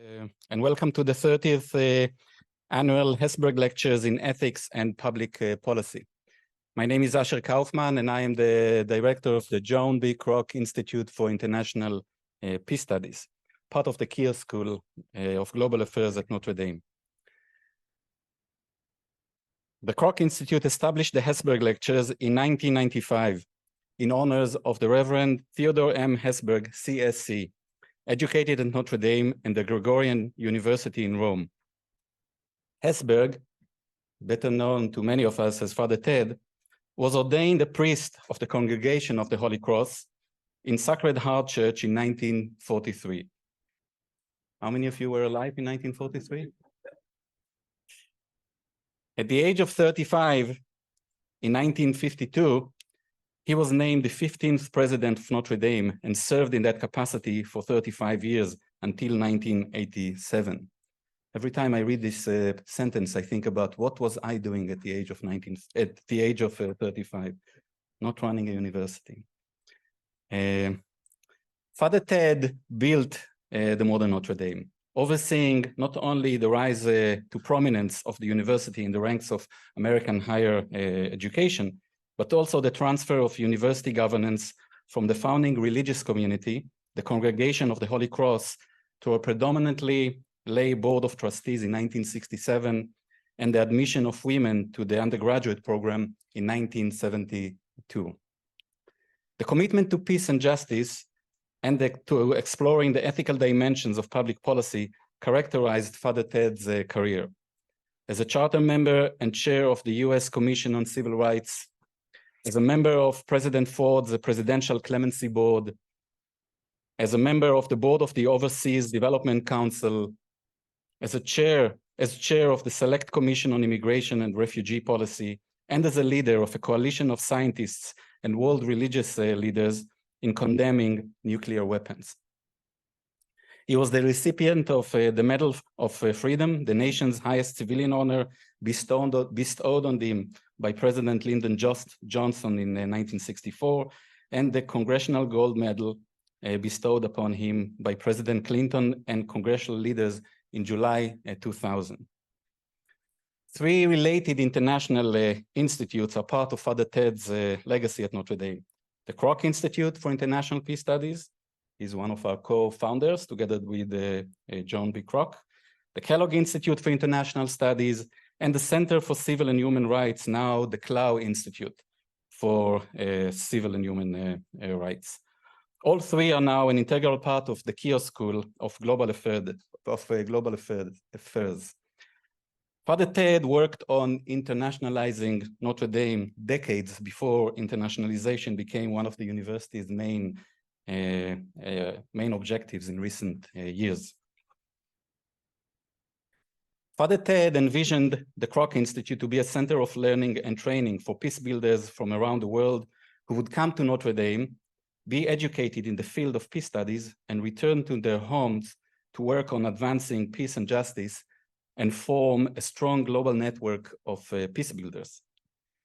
And welcome to the 30th annual Hesburgh Lectures in Ethics and Public Policy. My name is Asher Kaufman, and I am the director of the John B. Kroc Institute for International Peace Studies, part of the Keir School of Global Affairs at Notre Dame. The Kroc Institute established the Hesburgh Lectures in 1995 in honors of the Reverend Theodore M. Hesburgh, CSC, educated at Notre Dame and the Gregorian University in Rome. Hesburgh, better known to many of us as Father Ted, was ordained a priest of the Congregation of the Holy Cross in Sacred Heart Church in 1943. How many of you were alive in 1943? At the age of 35, in 1952, he was named the 15th president of Notre Dame and served in that capacity for 35 years until 1987. Every time I read this sentence, I think about what was I doing at the age of 35, not running a university. Father Ted built the modern Notre Dame, overseeing not only the rise to prominence of the university in the ranks of American higher education, but also the transfer of university governance from the founding religious community, the Congregation of the Holy Cross, to a predominantly lay board of trustees in 1967, and the admission of women to the undergraduate program in 1972. The commitment to peace and justice and to exploring the ethical dimensions of public policy characterized Father Ted's career. As a charter member and chair of the US Commission on Civil Rights, as a member of President Ford's Presidential Clemency Board, as a member of the board of the Overseas Development Council, as chair of the Select Commission on Immigration and Refugee Policy, and as a leader of a coalition of scientists and world religious leaders in condemning nuclear weapons. He was the recipient of the Medal of Freedom, the nation's highest civilian honor, bestowed on him by President Lyndon Johnson in 1964, and the Congressional Gold Medal bestowed upon him by President Clinton and congressional leaders in July 2000. Three related international institutes are part of Father Ted's legacy at Notre Dame. The Kroc Institute for International Peace Studies is one of our co-founders, together with John B. Kroc, the Kellogg Institute for International Studies, and the Center for Civil and Human Rights, now the Clow Institute for Civil and Human Rights. All three are now an integral part of the Keir School of Global Affairs. Father Ted worked on internationalizing Notre Dame decades before internationalization became one of the university's main objectives in recent years. Father Ted envisioned the Kroc Institute to be a center of learning and training for peace builders from around the world who would come to Notre Dame, be educated in the field of peace studies, and return to their homes to work on advancing peace and justice and form a strong global network of peace builders.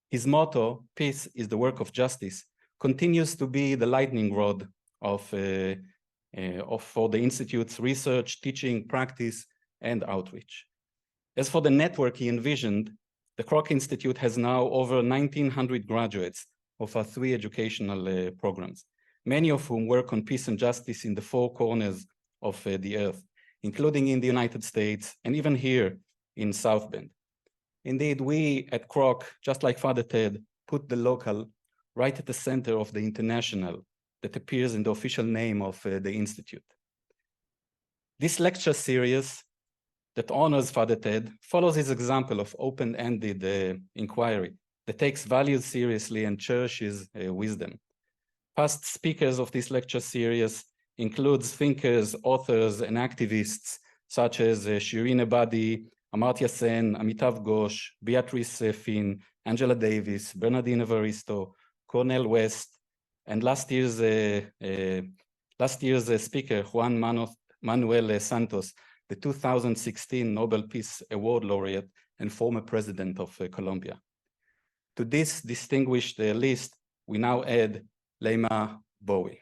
His motto, "Peace is the work of justice," continues to be the lightning rod for the Institute's research, teaching, practice, and outreach. As for the network he envisioned, the Kroc Institute has now over 1,900 graduates of our three educational programs, many of whom work on peace and justice in the four corners of the earth, including in the United States and even here in South Bend. Indeed, we at Kroc, just like Father Ted, put the local right at the center of the international that appears in the official name of the Institute. This lecture series that honors Father Ted follows his example of open-ended inquiry that takes values seriously and cherishes wisdom. Past speakers of this lecture series includes thinkers, authors, and activists such as Shirin Ebadi, Amartya Sen, Amitav Ghosh, Beatrice Finn, Angela Davis, Bernardine Evaristo, Cornel West, and last year's speaker, Juan Manuel Santos, the 2016 Nobel Peace Award Laureate and former president of Colombia. To this distinguished list, we now add Leymah Gbowee.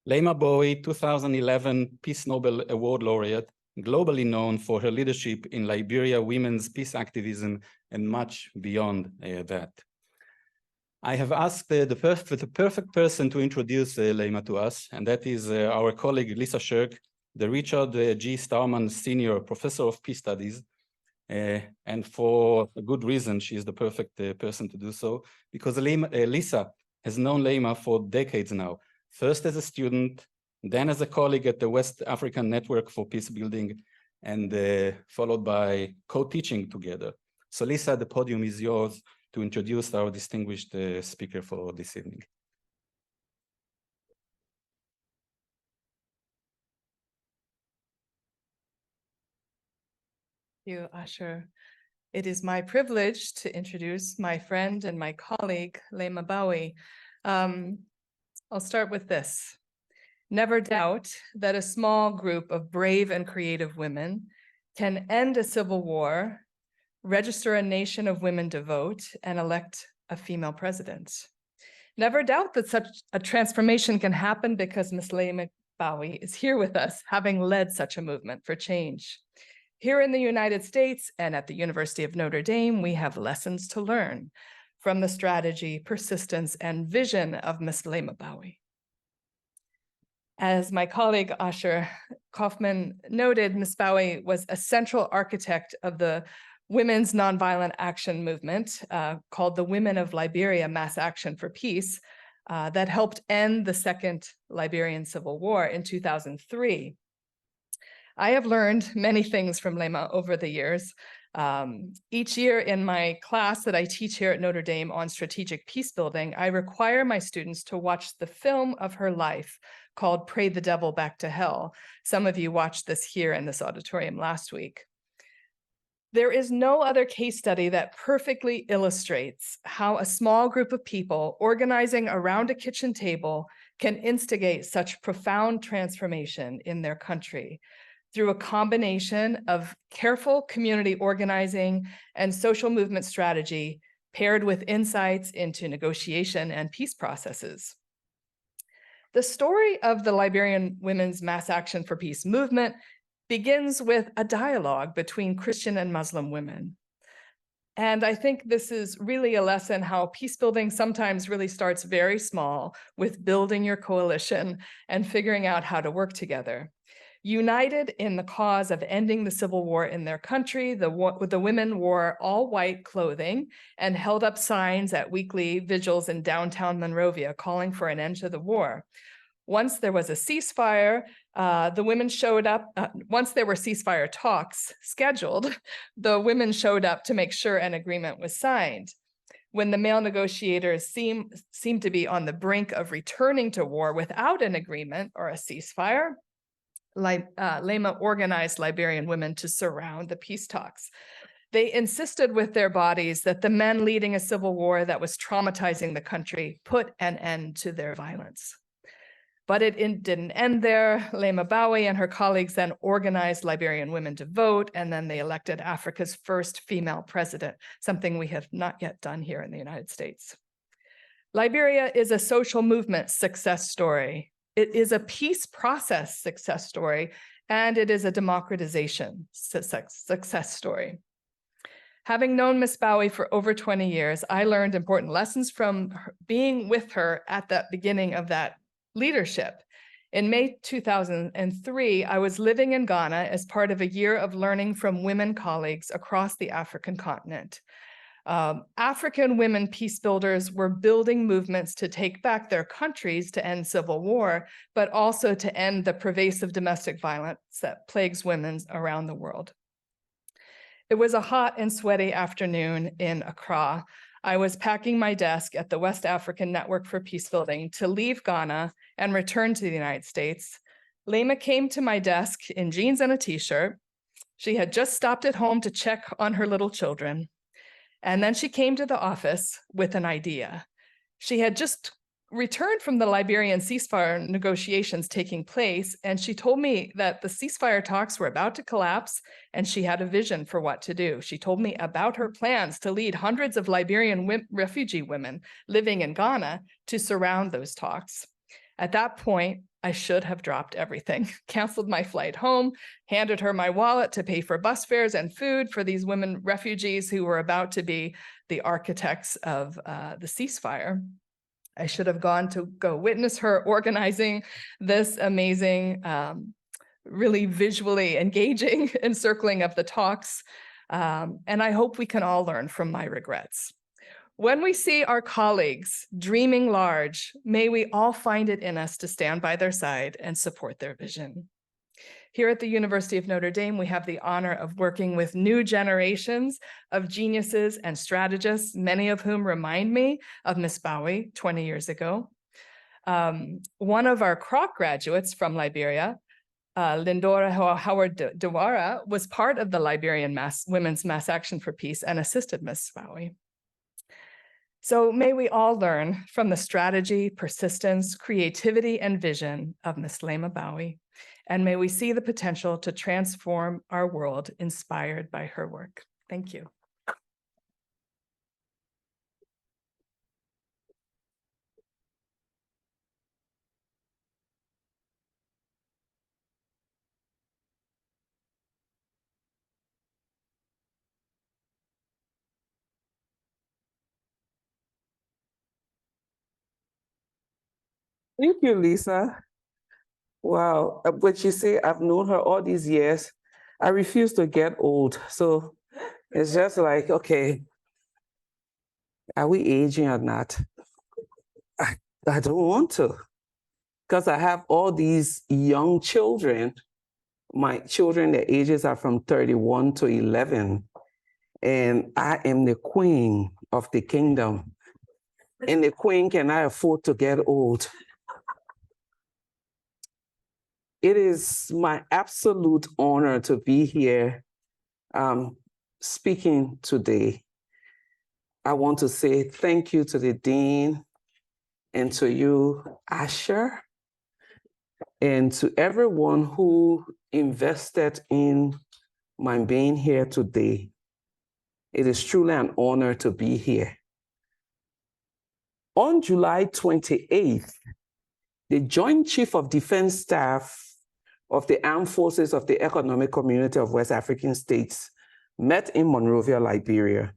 Leymah Gbowee, 2011 Peace Nobel Award laureate, globally known for her leadership in Liberia women's peace activism and much beyond that. I have asked the perfect person to introduce Leymah to us, and that is our colleague Lisa Shirk, the Richard G. Starman Senior Professor of Peace Studies. And for a good reason, she is the perfect person to do so, because Lisa has known Leymah for decades now, first as a student, then as a colleague at the West African Network for Peace Building, and followed by co-teaching together. So Lisa, the podium is yours to introduce our distinguished speaker for this evening. Thank you, Asher. It is my privilege to introduce my friend and my colleague, Leymah Gbowee. I'll start with this. Never doubt that a small group of brave and creative women can end a civil war, register a nation of women to vote, and elect a female president. Never doubt that such a transformation can happen because Ms. Leymah Gbowee is here with us, having led such a movement for change. Here in the United States and at the University of Notre Dame, we have lessons to learn from the strategy, persistence, and vision of Ms. Leymah Gbowee. As my colleague Asher Kaufman noted, Ms. Gbowee was a central architect of the women's nonviolent action movement called the Women of Liberia Mass Action for Peace that helped end the Second Liberian Civil War in 2003. I have learned many things from Leymah over the years. Each year in my class that I teach here at Notre Dame on strategic peace building, I require my students to watch the film of her life called Pray the Devil Back to Hell. Some of you watched this here in this auditorium last week. There is no other case study that perfectly illustrates how a small group of people organizing around a kitchen table can instigate such profound transformation in their country through a combination of careful community organizing and social movement strategy paired with insights into negotiation and peace processes. The story of the Liberian Women's Mass Action for Peace movement begins with a dialogue between Christian and Muslim women. And I think this is really a lesson how peace building sometimes really starts very small with building your coalition and figuring out how to work together. United in the cause of ending the civil war in their country, the women wore all white clothing and held up signs at weekly vigils in downtown Monrovia calling for an end to the war. Once there was a ceasefire, the women showed up. Once there were ceasefire talks scheduled, the women showed up to make sure an agreement was signed. When the male negotiators seemed to be on the brink of returning to war without an agreement or a ceasefire, Leymah organized Liberian women to surround the peace talks. They insisted with their bodies that the men leading a civil war that was traumatizing the country put an end to their violence. But it didn't end there. Leymah Gbowee and her colleagues then organized Liberian women to vote, and then they elected Africa's first female president, something we have not yet done here in the United States. Liberia is a social movement success story. It is a peace process success story, and it is a democratization success story. Having known Ms. Gbowee for over 20 years, I learned important lessons from being with her at the beginning of that leadership. In May 2003, I was living in Ghana as part of a year of learning from women colleagues across the African continent. African women peace builders were building movements to take back their countries to end civil war, but also to end the pervasive domestic violence that plagues women around the world. It was a hot and sweaty afternoon in Accra. I was packing my desk at the West African Network for Peace Building to leave Ghana and return to the United States. Leymah came to my desk in jeans and a t-shirt. She had just stopped at home to check on her little children. And then she came to the office with an idea. She had just returned from the Liberian ceasefire negotiations taking place, and she told me that the ceasefire talks were about to collapse, and she had a vision for what to do. She told me about her plans to lead hundreds of Liberian refugee women living in Ghana to surround those talks. At that point, I should have dropped everything, canceled my flight home, handed her my wallet to pay for bus fares and food for these women refugees who were about to be the architects of the ceasefire. I should have gone to go witness her organizing this amazing, really visually engaging encircling of the talks. And I hope we can all learn from my regrets. When we see our colleagues dreaming large, may we all find it in us to stand by their side and support their vision. Here at the University of Notre Dame, we have the honor of working with new generations of geniuses and strategists, many of whom remind me of Ms. Gbowee 20 years ago. One of our Kroc graduates from Liberia, Lindora Howard Dewara, was part of the Liberian Women's Mass Action for Peace and assisted Ms. Gbowee. So may we all learn from the strategy, persistence, creativity, and vision of Ms. Leymah Gbowee, and may we see the potential to transform our world inspired by her work. Thank you. Thank you, Lisa. Wow, but you say I've known her all these years. I refuse to get old. So it's just like, okay, are we aging or not? I don't want to, because I have all these young children. My children, their ages are from 31 to 11. And I am the queen of the kingdom. And the queen cannot afford to get old. It is my absolute honor to be here speaking today. I want to say thank you to the Dean and to you, Asher, and to everyone who invested in my being here today. It is truly an honor to be here. On July 28th, the Joint Chief of Defense Staff of the Armed Forces of the Economic Community of West African States met in Monrovia, Liberia.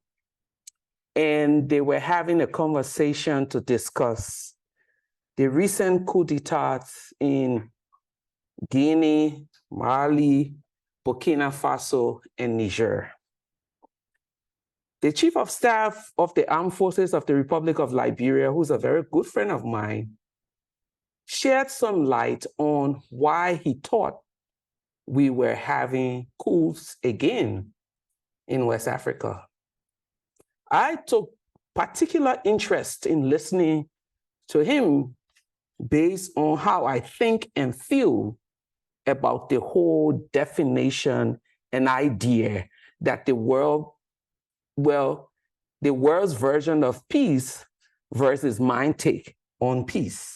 And they were having a conversation to discuss the recent coup d'etat in Guinea, Mali, Burkina Faso, and Niger. The Chief of Staff of the Armed Forces of the Republic of Liberia, who's a very good friend of mine, shared some light on why he thought we were having coups again in West Africa. I took particular interest in listening to him based on how I think and feel about the whole definition and idea that the world's version of peace versus my take on peace.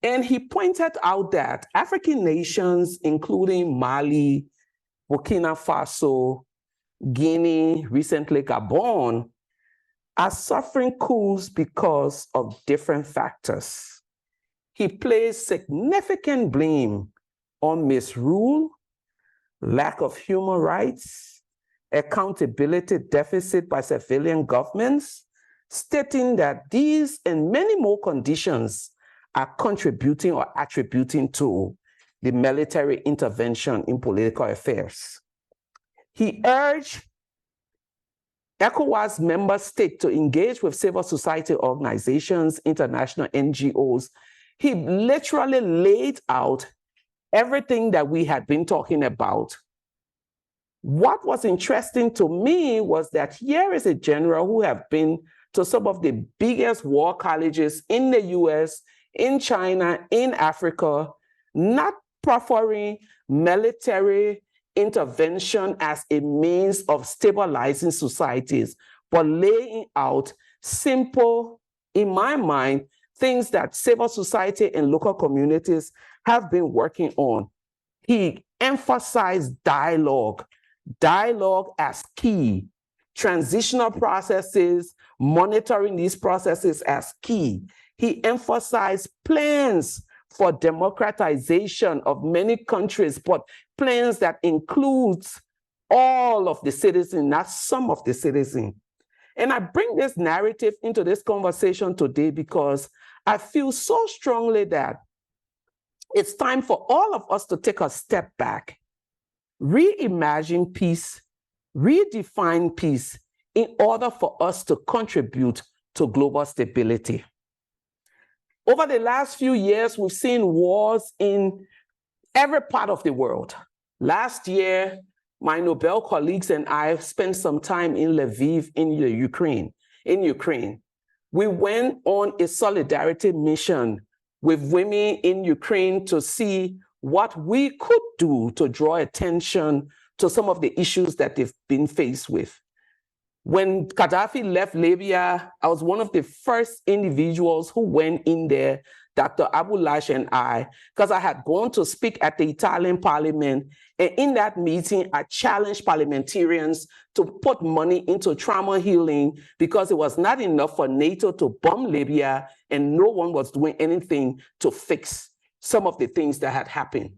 And he pointed out that African nations, including Mali, Burkina Faso, Guinea, recently Gabon, are suffering coups because of different factors. He placed significant blame on misrule, lack of human rights, accountability deficit by civilian governments, stating that these and many more conditions are contributing or attributing to the military intervention in political affairs. He urged ECOWAS member states to engage with civil society organizations, international NGOs. He literally laid out everything that we had been talking about. What was interesting to me was that here is a general who have been to some of the biggest war colleges in the US, in China, in Africa, not preferring military intervention as a means of stabilizing societies, but laying out simple, in my mind, things that civil society and local communities have been working on. He emphasized dialogue as key, transitional processes, monitoring these processes as key. He emphasized plans for democratization of many countries, but plans that includes all of the citizens, not some of the citizens. And I bring this narrative into this conversation today because I feel so strongly that it's time for all of us to take a step back, reimagine peace, redefine peace in order for us to contribute to global stability. Over the last few years, we've seen wars in every part of the world. Last year, my Nobel colleagues and I spent some time in Lviv in Ukraine. We went on a solidarity mission with women in Ukraine to see what we could do to draw attention to some of the issues that they've been faced with. When Gaddafi left Libya, I was one of the first individuals who went in there, Dr. Abulash and I, because I had gone to speak at the Italian parliament. And in that meeting, I challenged parliamentarians to put money into trauma healing because it was not enough for NATO to bomb Libya and no one was doing anything to fix some of the things that had happened.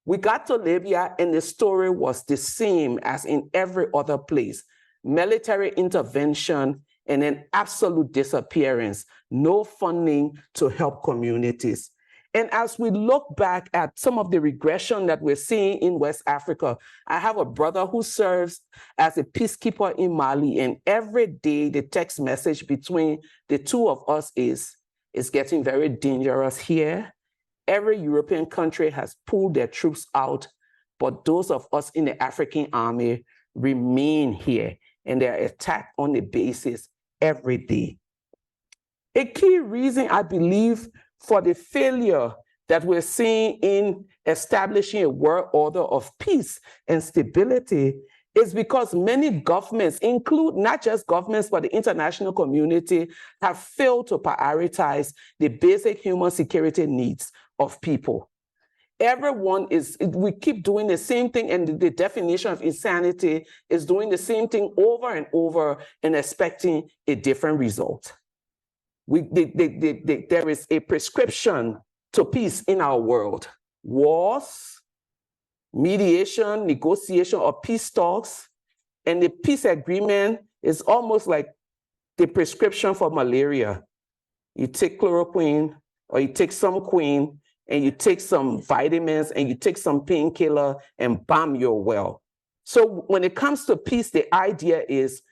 We got to Libya and the story was the same as in every other place. Military intervention and an absolute disappearance, no funding to help communities. And as we look back at some of the regression that we're seeing in West Africa, I have a brother who serves as a peacekeeper in Mali, and every day the text message between the two of us is, it's getting very dangerous here. Every European country has pulled their troops out, but those of us in the African army remain here, and they're attacked on the basis every day. A key reason, I believe, for the failure that we're seeing in establishing a world order of peace and stability is because many governments, include not just governments, but the international community, have failed to prioritize the basic human security needs of people. Everyone we keep doing the same thing, and the definition of insanity is doing the same thing over and over and expecting a different result. There is a prescription to peace in our world. Wars, mediation, negotiation, or peace talks, and the peace agreement is almost like the prescription for malaria. You take chloroquine, or you take some queen, and you take some vitamins, and you take some painkiller, and bam, you're well. So when it comes to peace, the idea is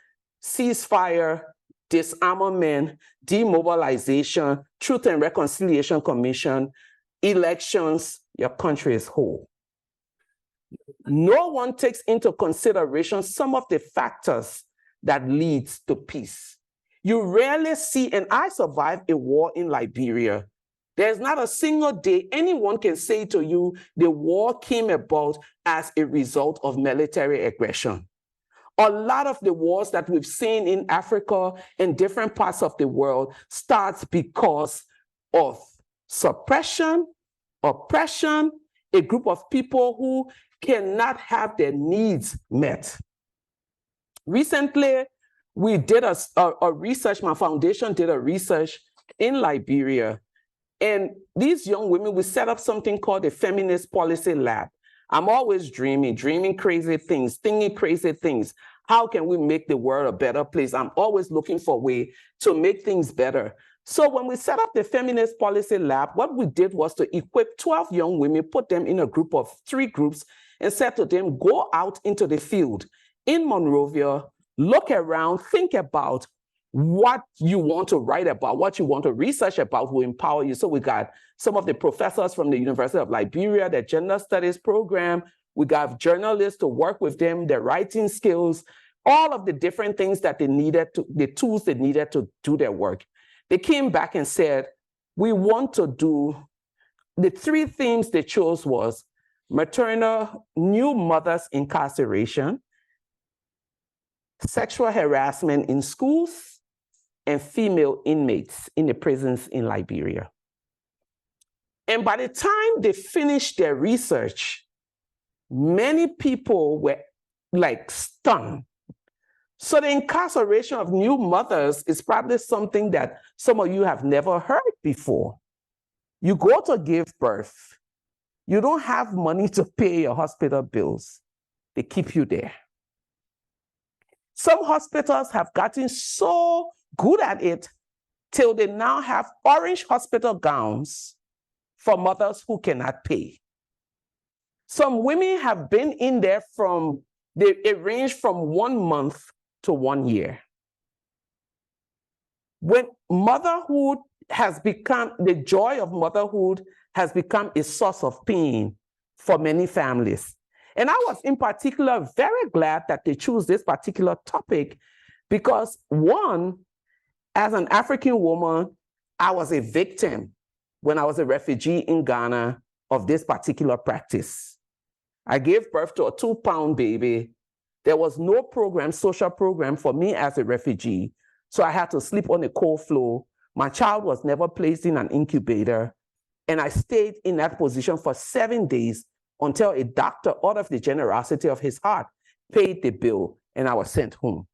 ceasefire, disarmament, demobilization, Truth and Reconciliation Commission, elections, your country is whole. No one takes into consideration some of the factors that leads to peace. You rarely see, and I survived a war in Liberia. There's not a single day anyone can say to you the war came about as a result of military aggression. A lot of the wars that we've seen in Africa and different parts of the world starts because of suppression, oppression, a group of people who cannot have their needs met. Recently, we did a research, my foundation did a research in Liberia. And these young women, we set up something called the Feminist Policy Lab. I'm always dreaming crazy things, thinking crazy things. How can we make the world a better place? I'm always looking for a way to make things better. So when we set up the Feminist Policy Lab, what we did was to equip 12 young women, put them in a group of 3 groups, and said to them, go out into the field in Monrovia, look around, think about what you want to write about, what you want to research about will empower you. So we got some of the professors from the University of Liberia, their gender studies program. We got journalists to work with them, their writing skills, all of the different things that they needed, the tools they needed to do their work. They came back and said, we want to do, the 3 themes they chose was maternal, new mothers incarceration, sexual harassment in schools, and female inmates in the prisons in Liberia. And by the time they finished their research, many people were like stunned. So the incarceration of new mothers is probably something that some of you have never heard before. You go to give birth. You don't have money to pay your hospital bills. They keep you there. Some hospitals have gotten so good at it till they now have orange hospital gowns for mothers who cannot pay. Some women have been in there it ranged from 1 month to 1 year. When motherhood has become, the joy of motherhood has become a source of pain for many families. And I was in particular very glad that they chose this particular topic because, one, as an African woman, I was a victim when I was a refugee in Ghana of this particular practice. I gave birth to a 2-pound baby. There was no program, social program for me as a refugee. So I had to sleep on a cold floor. My child was never placed in an incubator. And I stayed in that position for 7 days until a doctor, out of the generosity of his heart, paid the bill and I was sent home.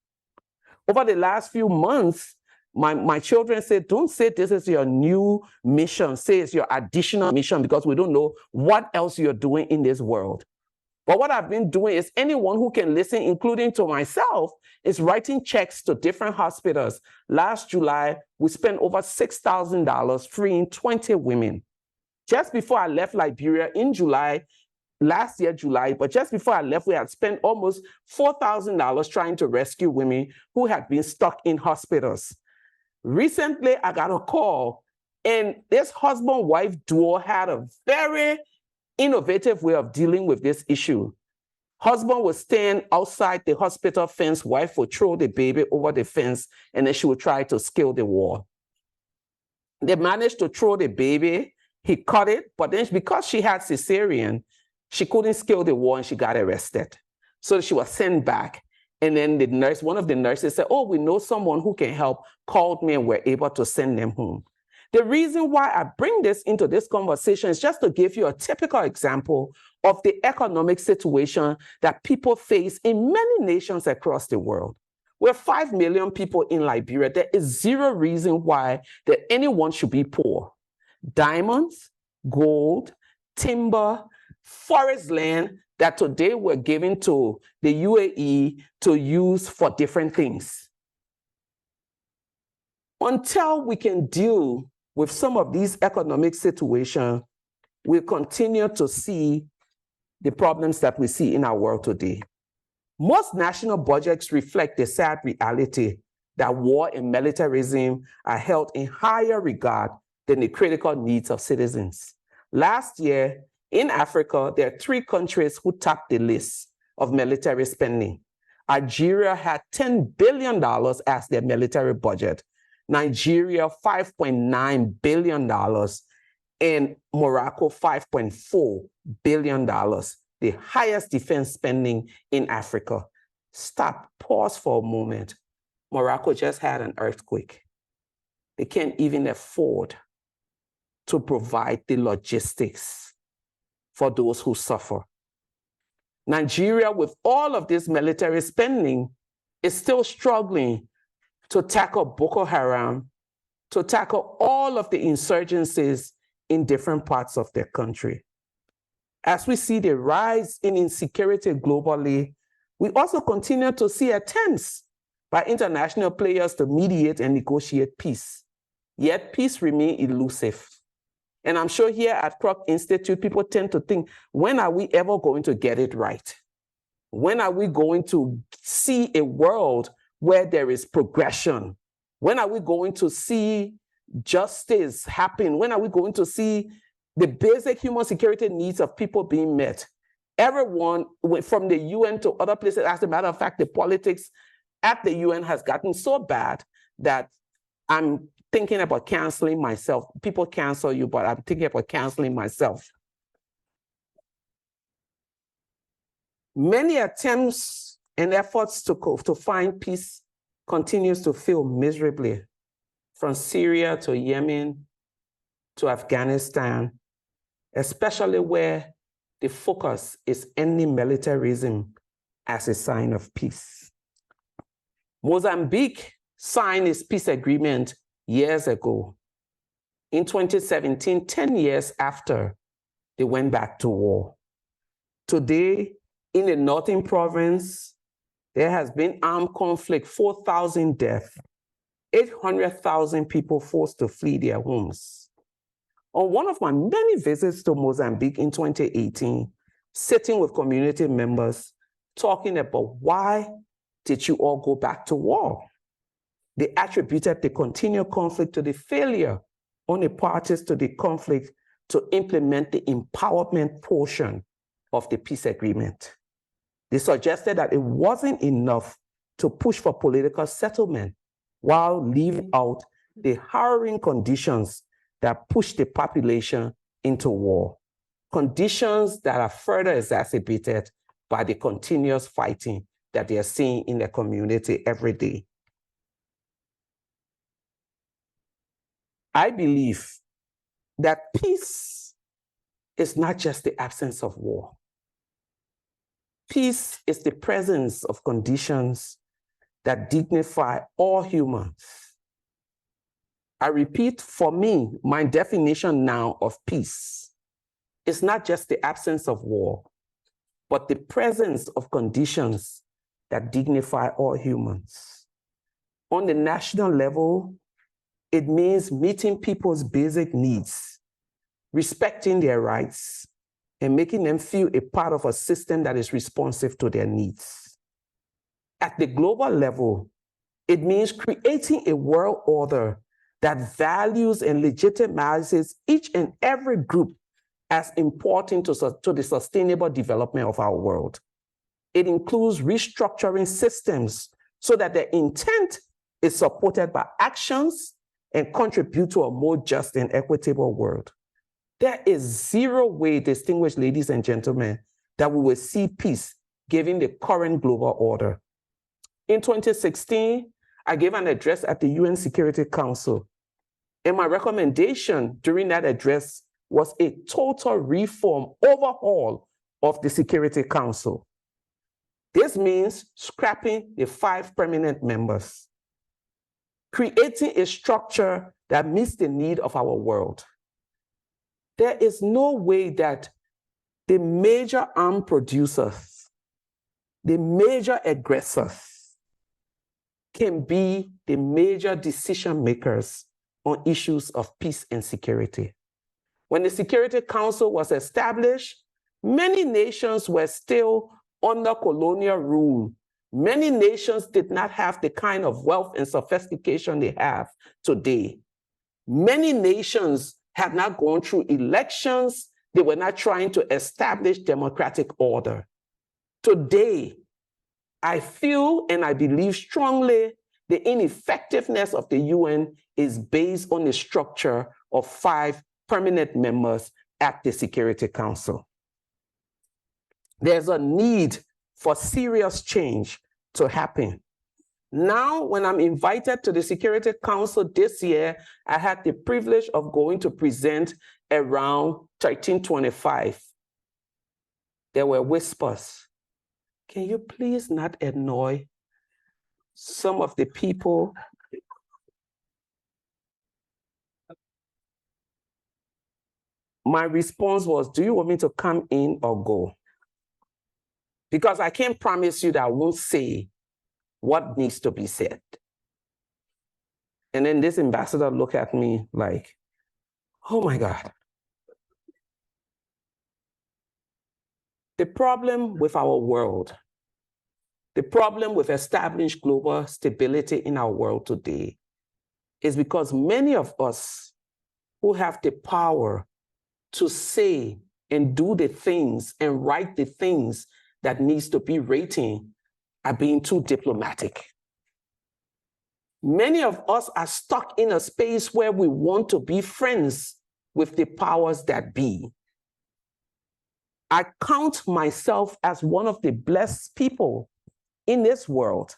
Over the last few months, my children said, don't say this is your new mission, say it's your additional mission because we don't know what else you're doing in this world. But what I've been doing is anyone who can listen, including to myself, is writing checks to different hospitals. Last July, we spent over $6,000 freeing 20 women. Just before I left Liberia in July, last year, July, but just before I left, we had spent almost $4,000 trying to rescue women who had been stuck in hospitals. Recently, I got a call, and this husband-wife duo had a very innovative way of dealing with this issue. Husband would stand outside the hospital fence, wife would throw the baby over the fence, and then she would try to scale the wall. They managed to throw the baby, he cut it, but then because she had cesarean, she couldn't scale the wall and she got arrested. So she was sent back. And then the nurse, one of the nurses said, oh, we know someone who can help, called me and we're able to send them home. The reason why I bring this into this conversation is just to give you a typical example of the economic situation that people face in many nations across the world. We're 5 million people in Liberia. There is zero reason why that anyone should be poor. Diamonds, gold, timber, forest land that today we're giving to the UAE to use for different things. Until we can deal with some of these economic situations, we'll continue to see the problems that we see in our world today. Most national budgets reflect the sad reality that war and militarism are held in higher regard than the critical needs of citizens. Last year, in Africa, there are 3 countries who topped the list of military spending. Algeria had $10 billion as their military budget. Nigeria, $5.9 billion. And Morocco, $5.4 billion. The highest defense spending in Africa. Stop, pause for a moment. Morocco just had an earthquake. They can't even afford to provide the logistics for those who suffer. Nigeria, with all of this military spending, is still struggling to tackle Boko Haram, to tackle all of the insurgencies in different parts of their country. As we see the rise in insecurity globally, we also continue to see attempts by international players to mediate and negotiate peace. Yet peace remains elusive. And I'm sure here at Kroc Institute, people tend to think, when are we ever going to get it right? When are we going to see a world where there is progression? When are we going to see justice happen? When are we going to see the basic human security needs of people being met? Everyone, from the UN to other places, as a matter of fact, the politics at the UN has gotten so bad that I'm thinking about canceling myself. People cancel you, but I'm thinking about canceling myself. Many attempts and efforts to find peace continues to fail miserably, from Syria to Yemen to Afghanistan, especially where the focus is ending militarism as a sign of peace. Mozambique signed its peace agreement years ago. in 2017, 10 years after they went back to war. Today, in the northern province, there has been armed conflict, 4,000 deaths, 800,000 people forced to flee their homes. On one of my many visits to Mozambique in 2018, sitting with community members, talking about why did you all go back to war? They attributed the continued conflict to the failure on the parties to the conflict to implement the empowerment portion of the peace agreement. They suggested that it wasn't enough to push for political settlement while leaving out the harrowing conditions that push the population into war, conditions that are further exacerbated by the continuous fighting that they are seeing in the community every day. I believe that peace is not just the absence of war. Peace is the presence of conditions that dignify all humans. I repeat, for me, my definition now of peace is not just the absence of war, but the presence of conditions that dignify all humans. On the national level, it means meeting people's basic needs, respecting their rights, and making them feel a part of a system that is responsive to their needs. At the global level, it means creating a world order that values and legitimizes each and every group as important to the sustainable development of our world. It includes restructuring systems so that their intent is supported by actions and contribute to a more just and equitable world. There is zero way, distinguished ladies and gentlemen, that we will see peace given the current global order. In 2016, I gave an address at the UN Security Council, and my recommendation during that address was a total reform, overhaul of the Security Council. This means scrapping the 5 permanent members, creating a structure that meets the need of our world. There is no way that the major arms producers, the major aggressors, can be the major decision makers on issues of peace and security. When the Security Council was established, many nations were still under colonial rule. Many nations did not have the kind of wealth and sophistication they have today. Many nations had not gone through elections. They were not trying to establish democratic order. Today, I feel and I believe strongly the ineffectiveness of the UN is based on the structure of 5 permanent members at the Security Council. There's a need for serious change to happen. Now, when I'm invited to the Security Council this year, I had the privilege of going to present around 1325. There were whispers. Can you please not annoy some of the people? My response was, do you want me to come in or go? Because I can't promise you that I won't say what needs to be said. And then this ambassador looked at me like, oh my God. The problem with our world, the problem with established global stability in our world today is because many of us who have the power to say and do the things and write the things that needs to be written are being too diplomatic. Many of us are stuck in a space where we want to be friends with the powers that be. I count myself as one of the blessed people in this world.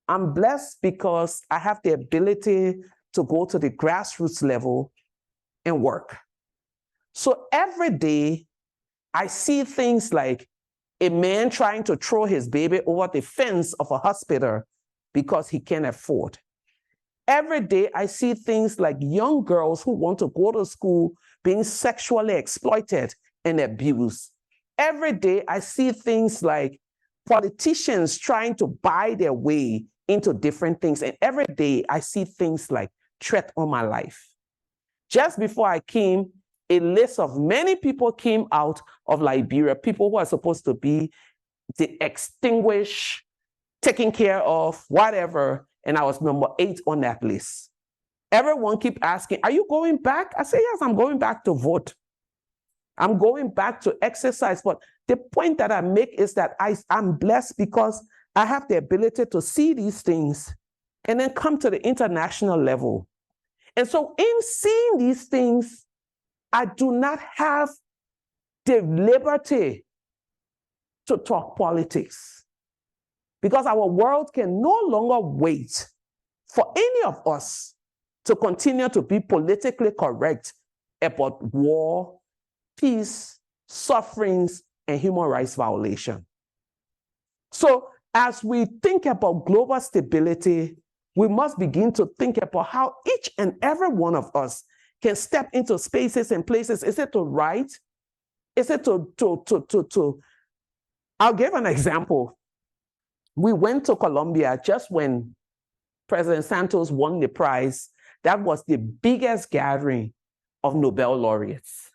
I'm blessed because I have the ability to go to the grassroots level and work. So every day, I see things like a man trying to throw his baby over the fence of a hospital because he can't afford. Every day I see things like young girls who want to go to school being sexually exploited and abused. Every day I see things like politicians trying to buy their way into different things. And every day I see things like threat on my life. Just before I came, a list of many people came out of Liberia, people who are supposed to be the extinguished, taken care of, whatever, and I was number 8 on that list. Everyone keep asking, are you going back? I say, yes, I'm going back to vote. I'm going back to exercise. But the point that I make is that I'm blessed because I have the ability to see these things and then come to the international level. And so in seeing these things, I do not have the liberty to talk politics because our world can no longer wait for any of us to continue to be politically correct about war, peace, sufferings, and human rights violation. So as we think about global stability, we must begin to think about how each and every one of us can step into spaces and places. Is it to write? Is it to I'll give an example. We went to Colombia just when President Santos won the prize. That was the biggest gathering of Nobel laureates.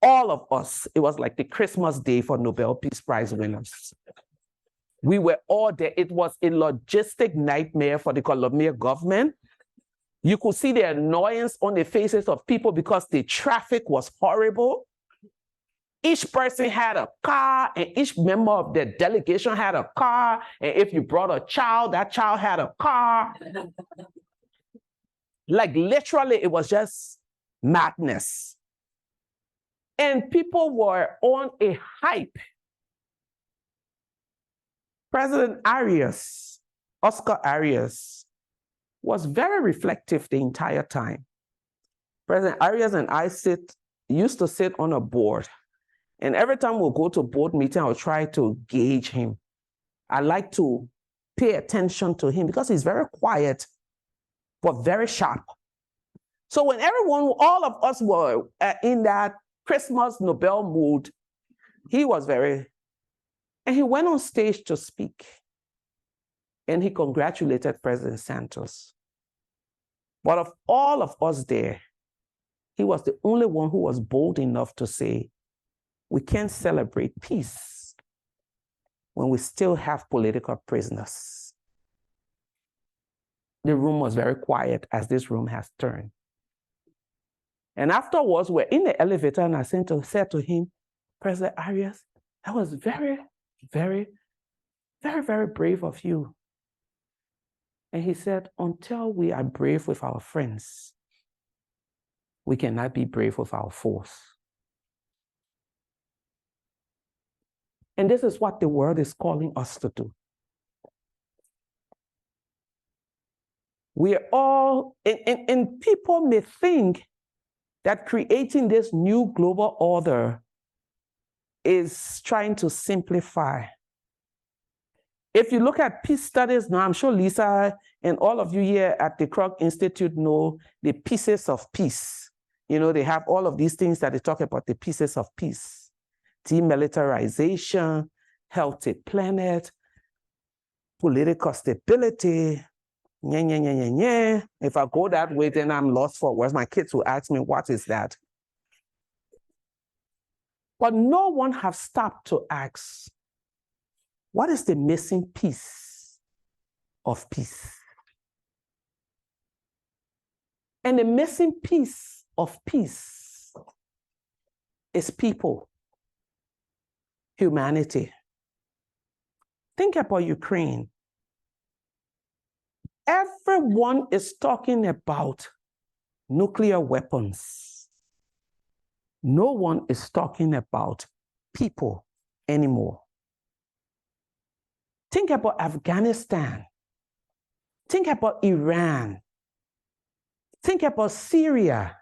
All of us, it was like the Christmas day for Nobel Peace Prize winners. We were all there. It was a logistic nightmare for the Colombian government. You could see the annoyance on the faces of people because the traffic was horrible. Each person had a car, and each member of the delegation had a car. And if you brought a child, that child had a car. Like literally, it was just madness. And people were on a hype. President Arias, Oscar Arias, was very reflective the entire time. President Arias and I used to sit on a board. And every time we'll go to board meeting, I'll try to gauge him. I like to pay attention to him because he's very quiet, but very sharp. So when all of us were in that Christmas Nobel mood, he was and he went on stage to speak. And he congratulated President Santos. But of all of us there, he was the only one who was bold enough to say, we can't celebrate peace when we still have political prisoners. The room was very quiet as this room has turned. And afterwards, we're in the elevator and I said to him, President Arias, that was very, very, very, very brave of you. And he said, until we are brave with our friends, we cannot be brave with our foes. And this is what the world is calling us to do. We are all, and people may think that creating this new global order is trying to simplify. If you look at peace studies now, I'm sure Lisa and all of you here at the Kroc Institute know the pieces of peace. You know, they have all of these things that they talk about, the pieces of peace. Demilitarization, healthy planet, political stability. If I go that way, then I'm lost for words. My kids will ask me, what is that? But no one has stopped to ask, what is the missing piece of peace? And the missing piece of peace is people, humanity. Think about Ukraine. Everyone is talking about nuclear weapons. No one is talking about people anymore. Think about Afghanistan. Think about Iran. Think about Syria.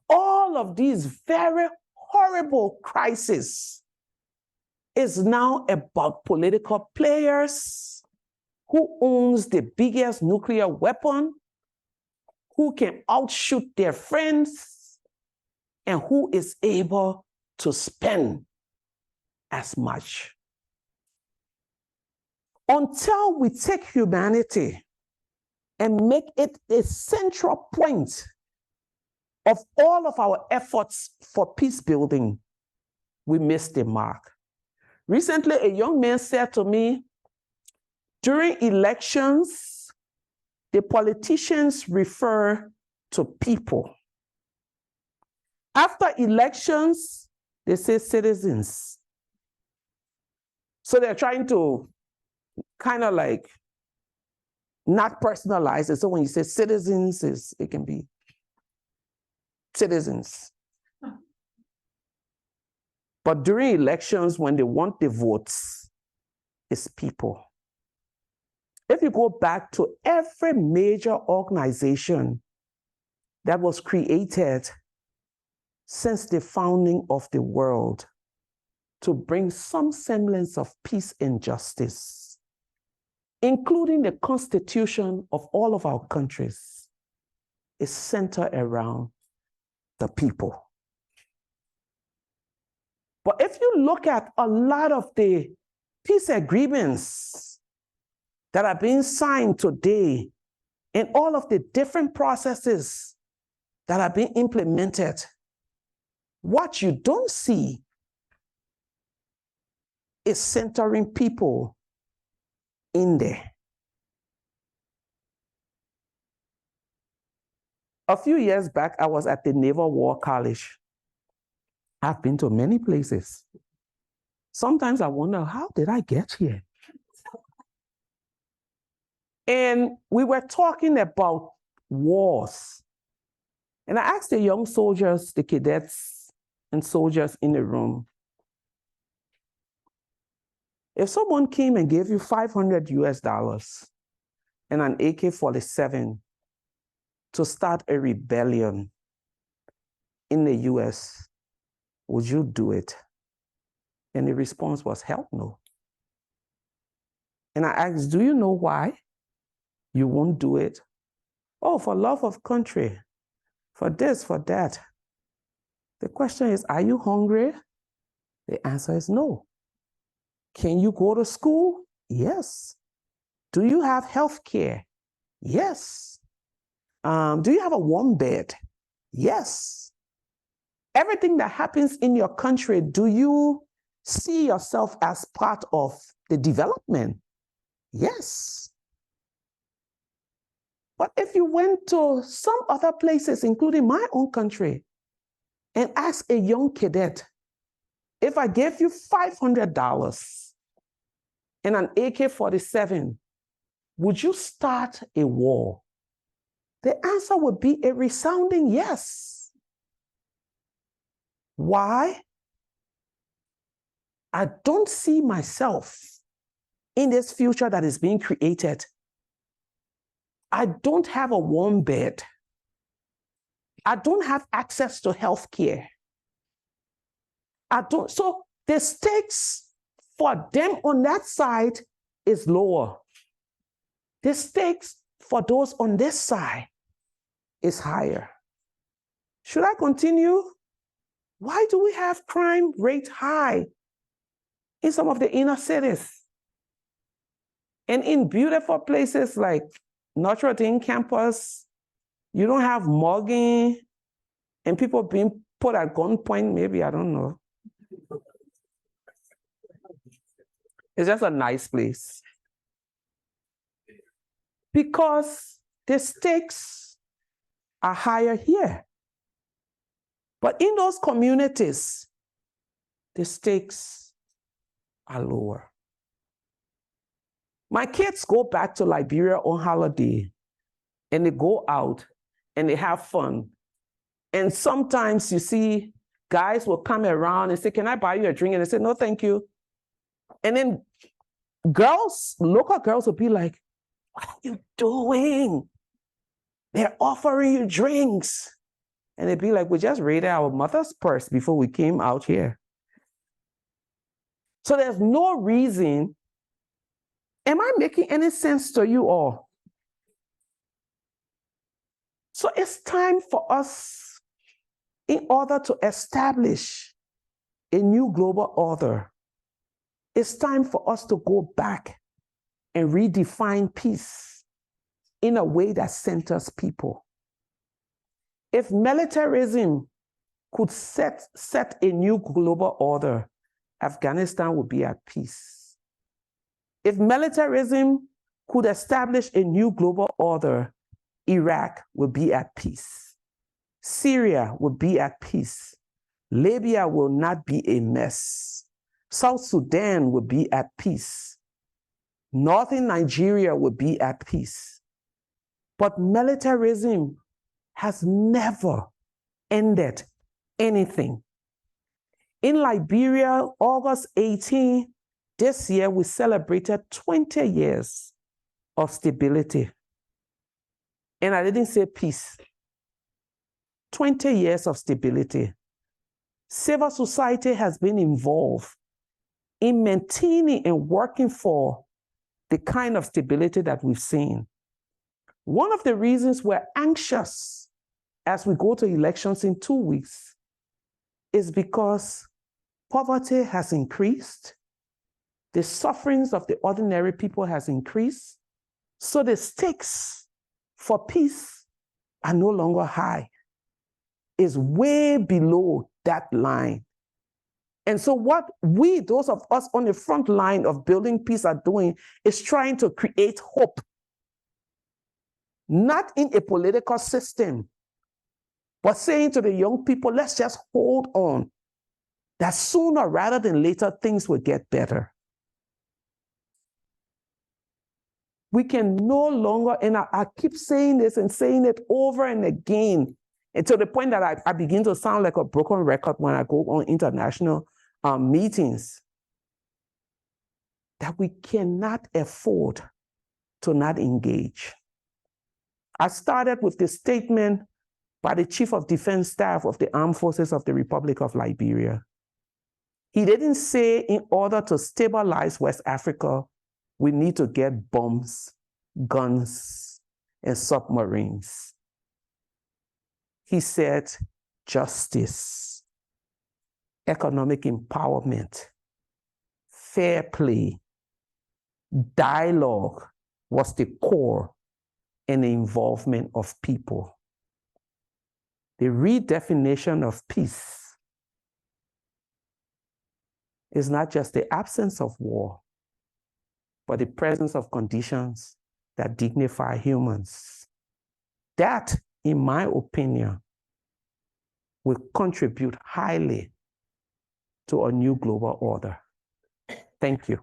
All of these very horrible crises is now about political players. Who owns the biggest nuclear weapon? who can outshoot their friends, and who is able to spend as much. Until we take humanity and make it a central point of all of our efforts for peace building, we miss the mark. Recently, a young man said to me, during elections, the politicians refer to people. After elections, they say citizens. So they're trying to kind of like not personalize it. So when you say citizens, it can be citizens. But during elections, when they want the votes, it's people. If you go back to every major organization that was created since the founding of the world to bring some semblance of peace and justice, including the constitution of all of our countries, is centered around the people. But if you look at a lot of the peace agreements that are being signed today and all of the different processes that are being implemented, what you don't see is centering people in there. A few years back, I was at the Naval War College. I've been to many places. Sometimes I wonder, how did I get here? And we were talking about wars. And I asked the young soldiers, the cadets and soldiers in the room, if someone came and gave you $500 US and an AK-47 to start a rebellion in the US, would you do it? And the response was, hell no. And I asked, do you know why you won't do it? Oh, for love of country, for this, for that. The question is, are you hungry? The answer is no. Can you go to school? Yes. Do you have health care? Yes. Do you have a warm bed? Yes. Everything that happens in your country, do you see yourself as part of the development? Yes. But if you went to some other places, including my own country, and asked a young cadet, if I gave you $500 and an AK-47, would you start a war? The answer would be a resounding yes. Why? I don't see myself in this future that is being created. I don't have a warm bed. I don't have access to health care. So the stakes for them on that side is lower. The stakes for those on this side is higher. Should I continue? Why do we have crime rate high in some of the inner cities? And in beautiful places like Notre Dame campus, you don't have mugging and people being put at gunpoint, maybe, I don't know. It's just a nice place. Because the stakes are higher here. But in those communities, the stakes are lower. My kids go back to Liberia on holiday, and they go out and they have fun. And sometimes you see guys will come around and say, can I buy you a drink? And they say, no, thank you. And then girls, local girls will be like, what are you doing? They're offering you drinks. And they'd be like, we just raided our mother's purse before we came out here. So there's no reason. Am I making any sense to you all? So it's time for us, in order to establish a new global order, it's time for us to go back and redefine peace in a way that centers people. If militarism could set a new global order, Afghanistan would be at peace. If militarism could establish a new global order, Iraq would be at peace. Syria would be at peace. Libya will not be a mess. South Sudan would be at peace. Northern Nigeria would be at peace. But militarism has never ended anything. In Liberia, August 18, this year, we celebrated 20 years of stability. And I didn't say peace. 20 years of stability. Civil society has been involved in maintaining and working for the kind of stability that we've seen. One of the reasons we're anxious as we go to elections in 2 weeks is because poverty has increased, the sufferings of the ordinary people has increased, so the stakes for peace are no longer high. It's way below that line. And so what we, those of us on the front line of building peace, are doing is trying to create hope, not in a political system, but saying to the young people, let's just hold on, that sooner rather than later, things will get better. We can no longer, and I keep saying this and saying it over and again, and to the point that I begin to sound like a broken record when I go on international meetings, that we cannot afford to not engage. I started with the statement by the Chief of Defense Staff of the Armed Forces of the Republic of Liberia. He didn't say in order to stabilize West Africa, we need to get bombs, guns, and submarines. He said justice, economic empowerment, fair play, dialogue was the core and the involvement of people. The redefinition of peace is not just the absence of war, but the presence of conditions that dignify humans. That, in my opinion, will contribute highly to a new global order. Thank you.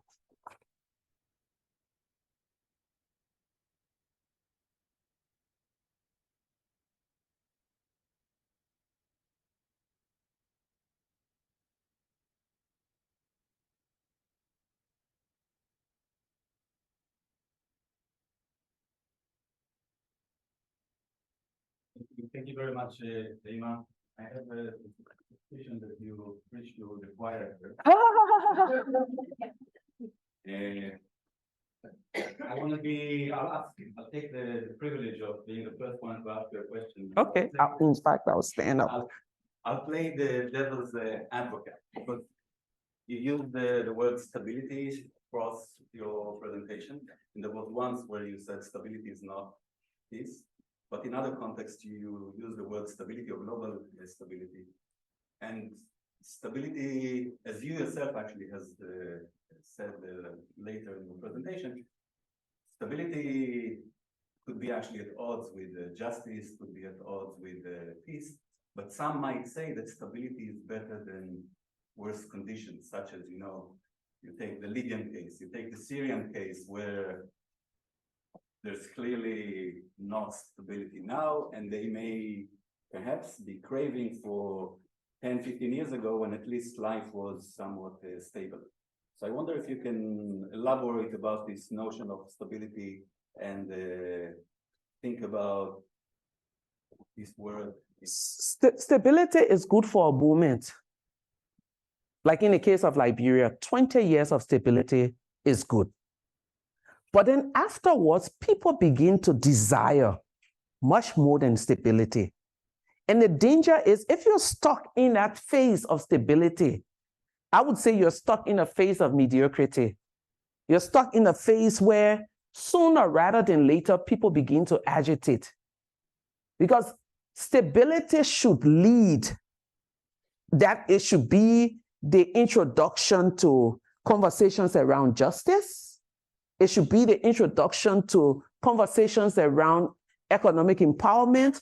Thank you very much, Leymah. I have a suspicion that you preach to the choir. I want to be, I'll take the privilege of being the first one to ask you a question. Okay, in fact, I'll stand up. I'll play the devil's advocate, because you used the word stability across your presentation, and there was once where you said stability is not peace. But in other contexts, you use the word stability or global stability. And stability, as you yourself actually has said later in the presentation, stability could be actually at odds with justice, could be at odds with peace. But some might say that stability is better than worse conditions, such as, you know, you take the Libyan case, you take the Syrian case, where there's clearly not stability now, and they may perhaps be craving for 10, 15 years ago when at least life was somewhat stable. So I wonder if you can elaborate about this notion of stability and think about this word. Stability is good for a moment. Like in the case of Liberia, 20 years of stability is good. But then afterwards, people begin to desire much more than stability. And the danger is if you're stuck in that phase of stability, I would say you're stuck in a phase of mediocrity. You're stuck in a phase where sooner rather than later, people begin to agitate. Because stability should lead, that it should be the introduction to conversations around justice. It should be the introduction to conversations around economic empowerment.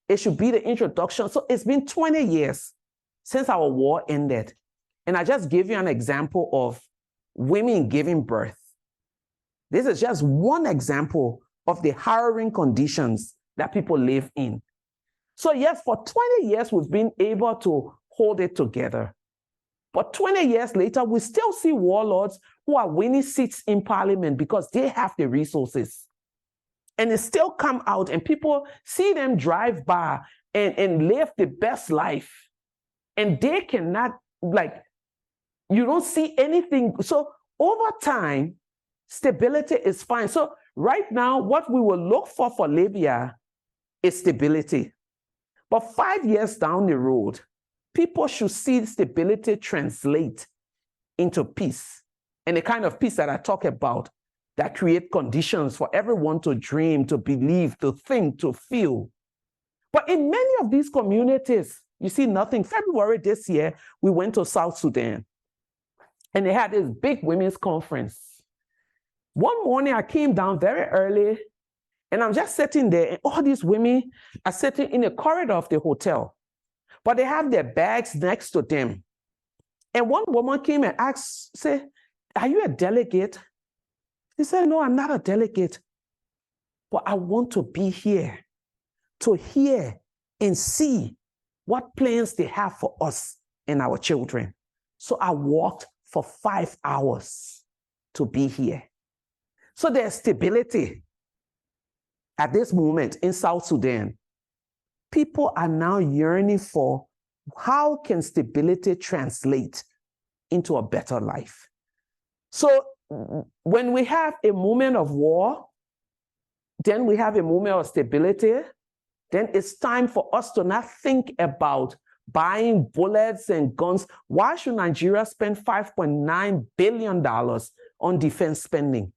It should be the introduction. So it's been 20 years since our war ended. And I just gave you an example of women giving birth. This is just one example of the harrowing conditions that people live in. So yes, for 20 years, we've been able to hold it together. But 20 years later, we still see warlords who are winning seats in parliament because they have the resources. And they still come out and people see them drive by and live the best life. And they cannot, like, you don't see anything. So over time, stability is fine. So right now, what we will look for Libya is stability. But 5 years down the road, people should see stability translate into peace. And the kind of peace that I talk about that create conditions for everyone to dream, to believe, to think, to feel. But in many of these communities, you see nothing. February this year, we went to South Sudan. And they had this big women's conference. One morning, I came down very early, and I'm just sitting there, and all these women are sitting in the corridor of the hotel, but they have their bags next to them. And one woman came and asked, say, "Are you a delegate?" He said, "No, I'm not a delegate, but I want to be here to hear and see what plans they have for us and our children." So I walked for 5 hours to be here. So there's stability at this moment in South Sudan. People are now yearning for how can stability translate into a better life. So when we have a moment of war, then we have a moment of stability, then it's time for us to not think about buying bullets and guns. Why should Nigeria spend $5.9 billion on defense spending?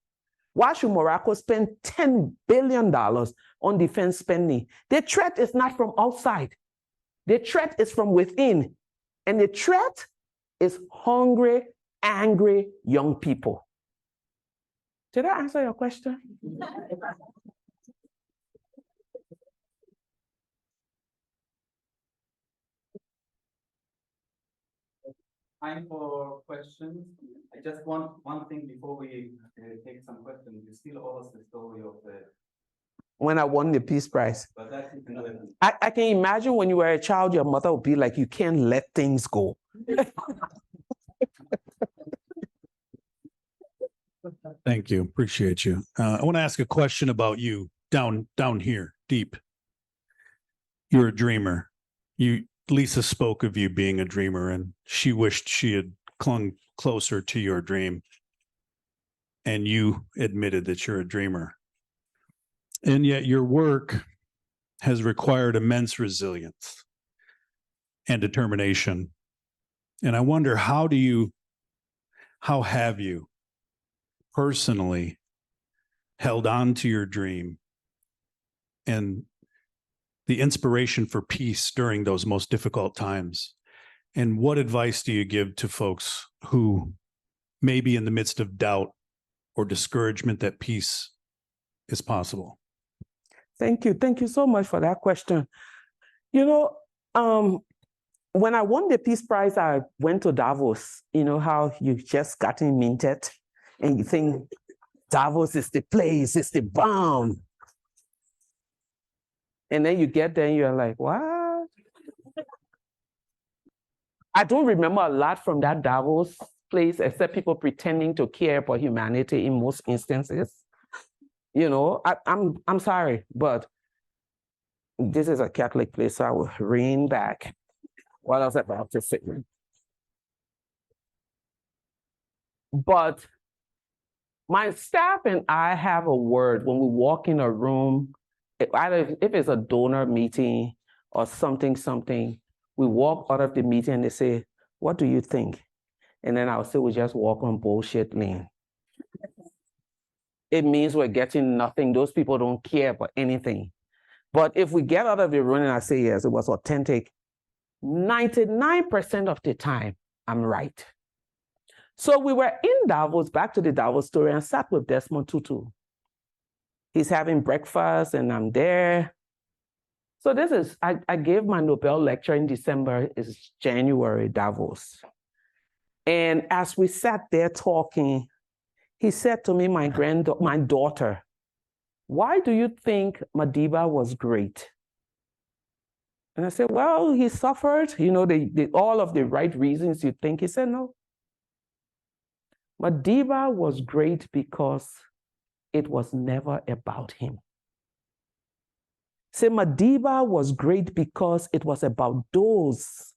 Why should Morocco spend $10 billion on defense spending? The threat is not from outside. The threat is from within. And the threat is hungry, angry young people. Did I answer your question? Time for questions. I just want one thing before we take some questions. You still owe us the story of the... When I won the Peace Prize. But that's another... I can imagine when you were a child, your mother would be like, "You can't let things go." Thank you. Appreciate you. I want to ask a question about you down here, deep. You're a dreamer. Lisa spoke of you being a dreamer, and she wished she had clung closer to your dream. And you admitted that you're a dreamer. And yet your work has required immense resilience and determination. And I wonder, how have you personally held on to your dream and the inspiration for peace during those most difficult times? And what advice do you give to folks who may be in the midst of doubt or discouragement that peace is possible? Thank you. Thank you so much for that question. You know, when I won the Peace Prize, I went to Davos. You know how you've just gotten minted and you think Davos is the place, it's the bomb. And then you get there and you're like, what? I don't remember a lot from that Davos place, except people pretending to care about humanity in most instances. You know, I'm sorry, but this is a Catholic place, so I will rein back what I was about to say. But my staff and I have a word when we walk in a room if it's a donor meeting or something, we walk out of the meeting and they say, what do you think? And then I'll say, we just walk on bullshit lane. It means we're getting nothing. Those people don't care about anything. But if we get out of the room and I say, yes, it was authentic, 99% of the time, I'm right. So we were in Davos, back to the Davos story, and sat with Desmond Tutu. He's having breakfast and I'm there. So this is, I gave my Nobel lecture in December, it's January, Davos. And as we sat there talking, he said to me, my daughter, why do you think Madiba was great? And I said, well, he suffered, you know, all of the right reasons you think. He said, no. Madiba was great because it was never about him. Say, Madiba was great because it was about those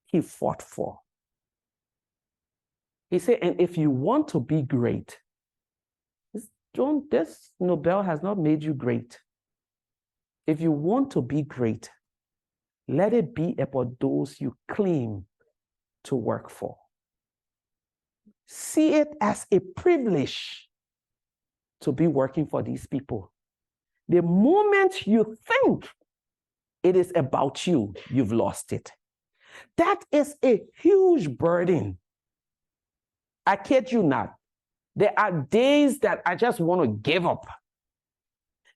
he fought for. He said, and if you want to be great, this Nobel has not made you great. If you want to be great, let it be about those you claim to work for. See it as a privilege to be working for these people. The moment you think it is about you, you've lost it. That is a huge burden. I kid you not. There are days that I just want to give up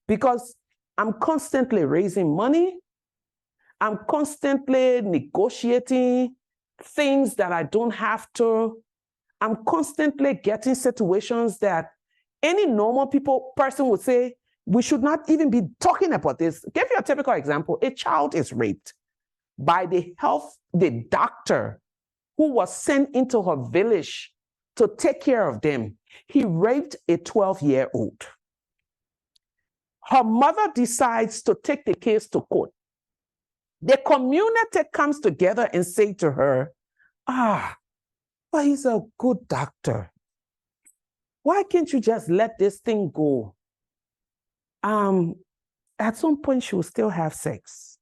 because I'm constantly raising money. I'm constantly negotiating things that I don't have to. I'm constantly getting situations that any normal person would say, we should not even be talking about this. Give you a typical example. A child is raped by the doctor who was sent into her village to take care of them. He raped a 12-year-old. Her mother decides to take the case to court. The community comes together and say to her, well, he's a good doctor. Why can't you just let this thing go? At some point, she will still have sex.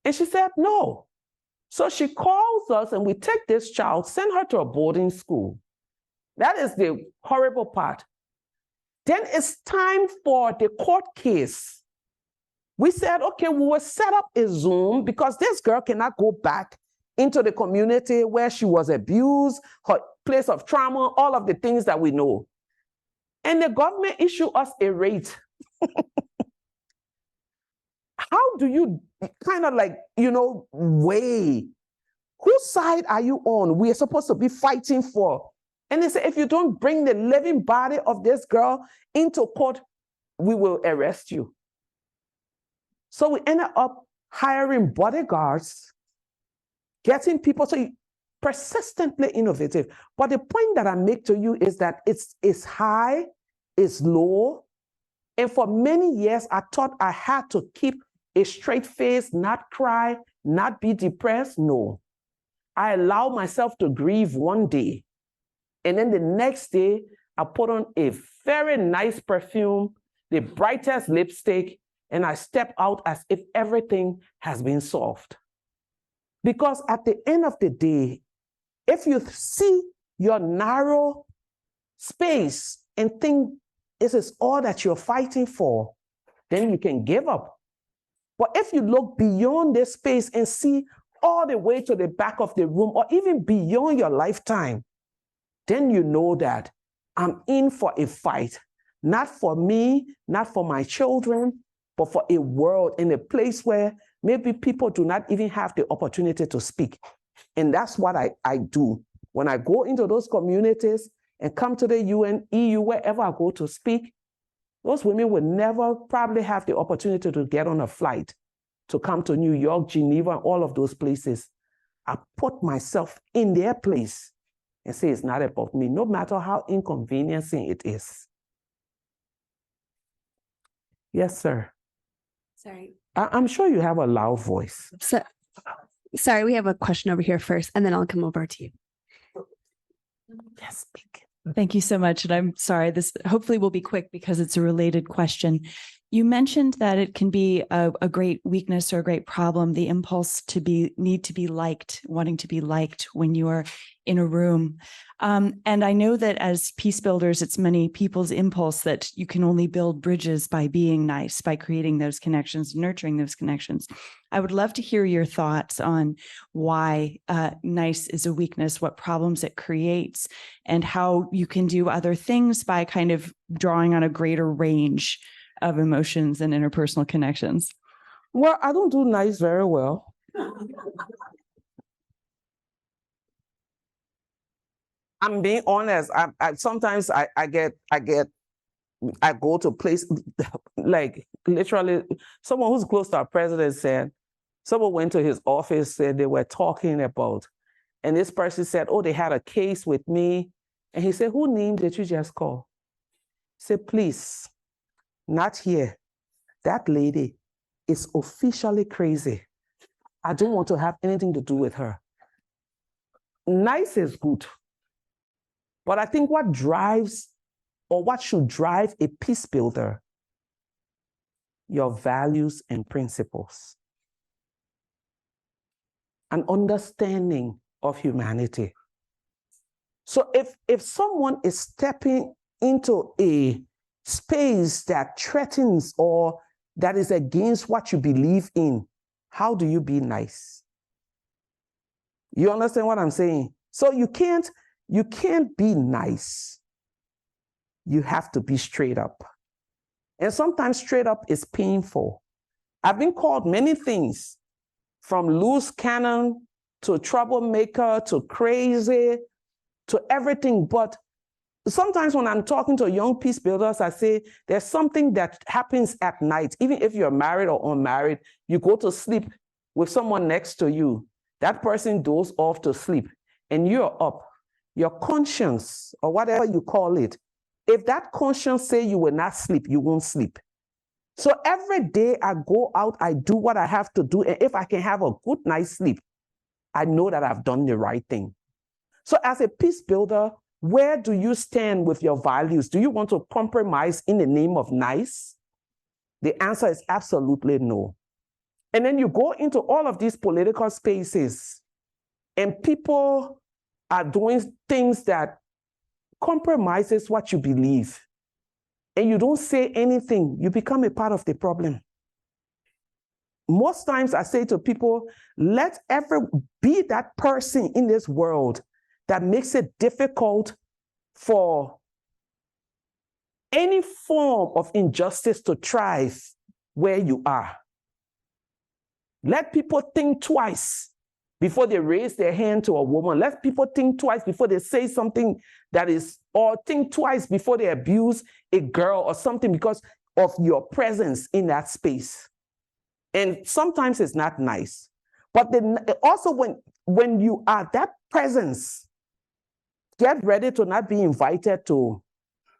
And she said, no. So she calls us and we take this child, send her to a boarding school. That is the horrible part. Then it's time for the court case. We said, okay, we will set up a Zoom because this girl cannot go back into the community where she was abused, her place of trauma, all of the things that we know. And the government issued us a rate. How do you kind of weigh? Whose side are you on? We are supposed to be fighting for. And they say, if you don't bring the living body of this girl into court, we will arrest you. So we ended up hiring bodyguards, getting people, so persistently innovative. But the point that I make to you is that it's high, it's low. And for many years, I thought I had to keep a straight face, not cry, not be depressed. No. I allow myself to grieve one day. And then the next day, I put on a very nice perfume, the brightest lipstick, and I step out as if everything has been solved. Because at the end of the day, if you see your narrow space and think this is all that you're fighting for, then you can give up. But if you look beyond this space and see all the way to the back of the room or even beyond your lifetime, then you know that I'm in for a fight, not for me, not for my children, but for a world in a place where maybe people do not even have the opportunity to speak. And that's what I do. When I go into those communities and come to the UN, EU, wherever I go to speak, those women will never probably have the opportunity to get on a flight to come to New York, Geneva, and all of those places. I put myself in their place and say it's not about me, no matter how inconveniencing it is. Yes, sir. Sorry. I'm sure you have a loud voice. Sorry, we have a question over here first, and then I'll come over to you. Yes, speak. Thank you so much. And I'm sorry, this hopefully will be quick because it's a related question. You mentioned that it can be a great weakness or a great problem, the impulse to need to be liked, wanting to be liked when you are in a room. And I know that as peace builders, it's many people's impulse that you can only build bridges by being nice, by creating those connections, nurturing those connections. I would love to hear your thoughts on why nice is a weakness, what problems it creates, and how you can do other things by kind of drawing on a greater range of emotions and interpersonal connections. Well, I don't do nice very well. I'm being honest. Sometimes I go to place like literally someone who's close to our president said, someone went to his office, said they were talking about, and this person said, oh, they had a case with me. And he said, who name did you just call? He said, please, not here. That lady is officially crazy. I don't want to have anything to do with her. Nice is good. But I think what drives or what should drive a peace builder, your values and principles, an understanding of humanity. So if someone is stepping into a space that threatens or that is against what you believe in, how do you be nice? You understand what I'm saying? So you can't be nice. You have to be straight up. And sometimes straight up is painful. I've been called many things, from loose cannon to troublemaker to crazy to everything. But sometimes when I'm talking to young peace builders, I say there's something that happens at night. Even if you're married or unmarried, you go to sleep with someone next to you. That person dozes off to sleep and you're up. Your conscience, or whatever you call it, if that conscience say you will not sleep, you won't sleep. So every day I go out, I do what I have to do. And if I can have a good night's sleep, I know that I've done the right thing. So as a peace builder, where do you stand with your values? Do you want to compromise in the name of nice? The answer is absolutely no. And then you go into all of these political spaces and people are doing things that compromises what you believe. And you don't say anything, you become a part of the problem. Most times I say to people, let be that person in this world that makes it difficult for any form of injustice to thrive where you are. Let people think twice before they raise their hand to a woman. Let people think twice before they say something that is, or think twice before they abuse a girl or something because of your presence in that space. And sometimes it's not nice. But then also when you are that presence, get ready to not be invited to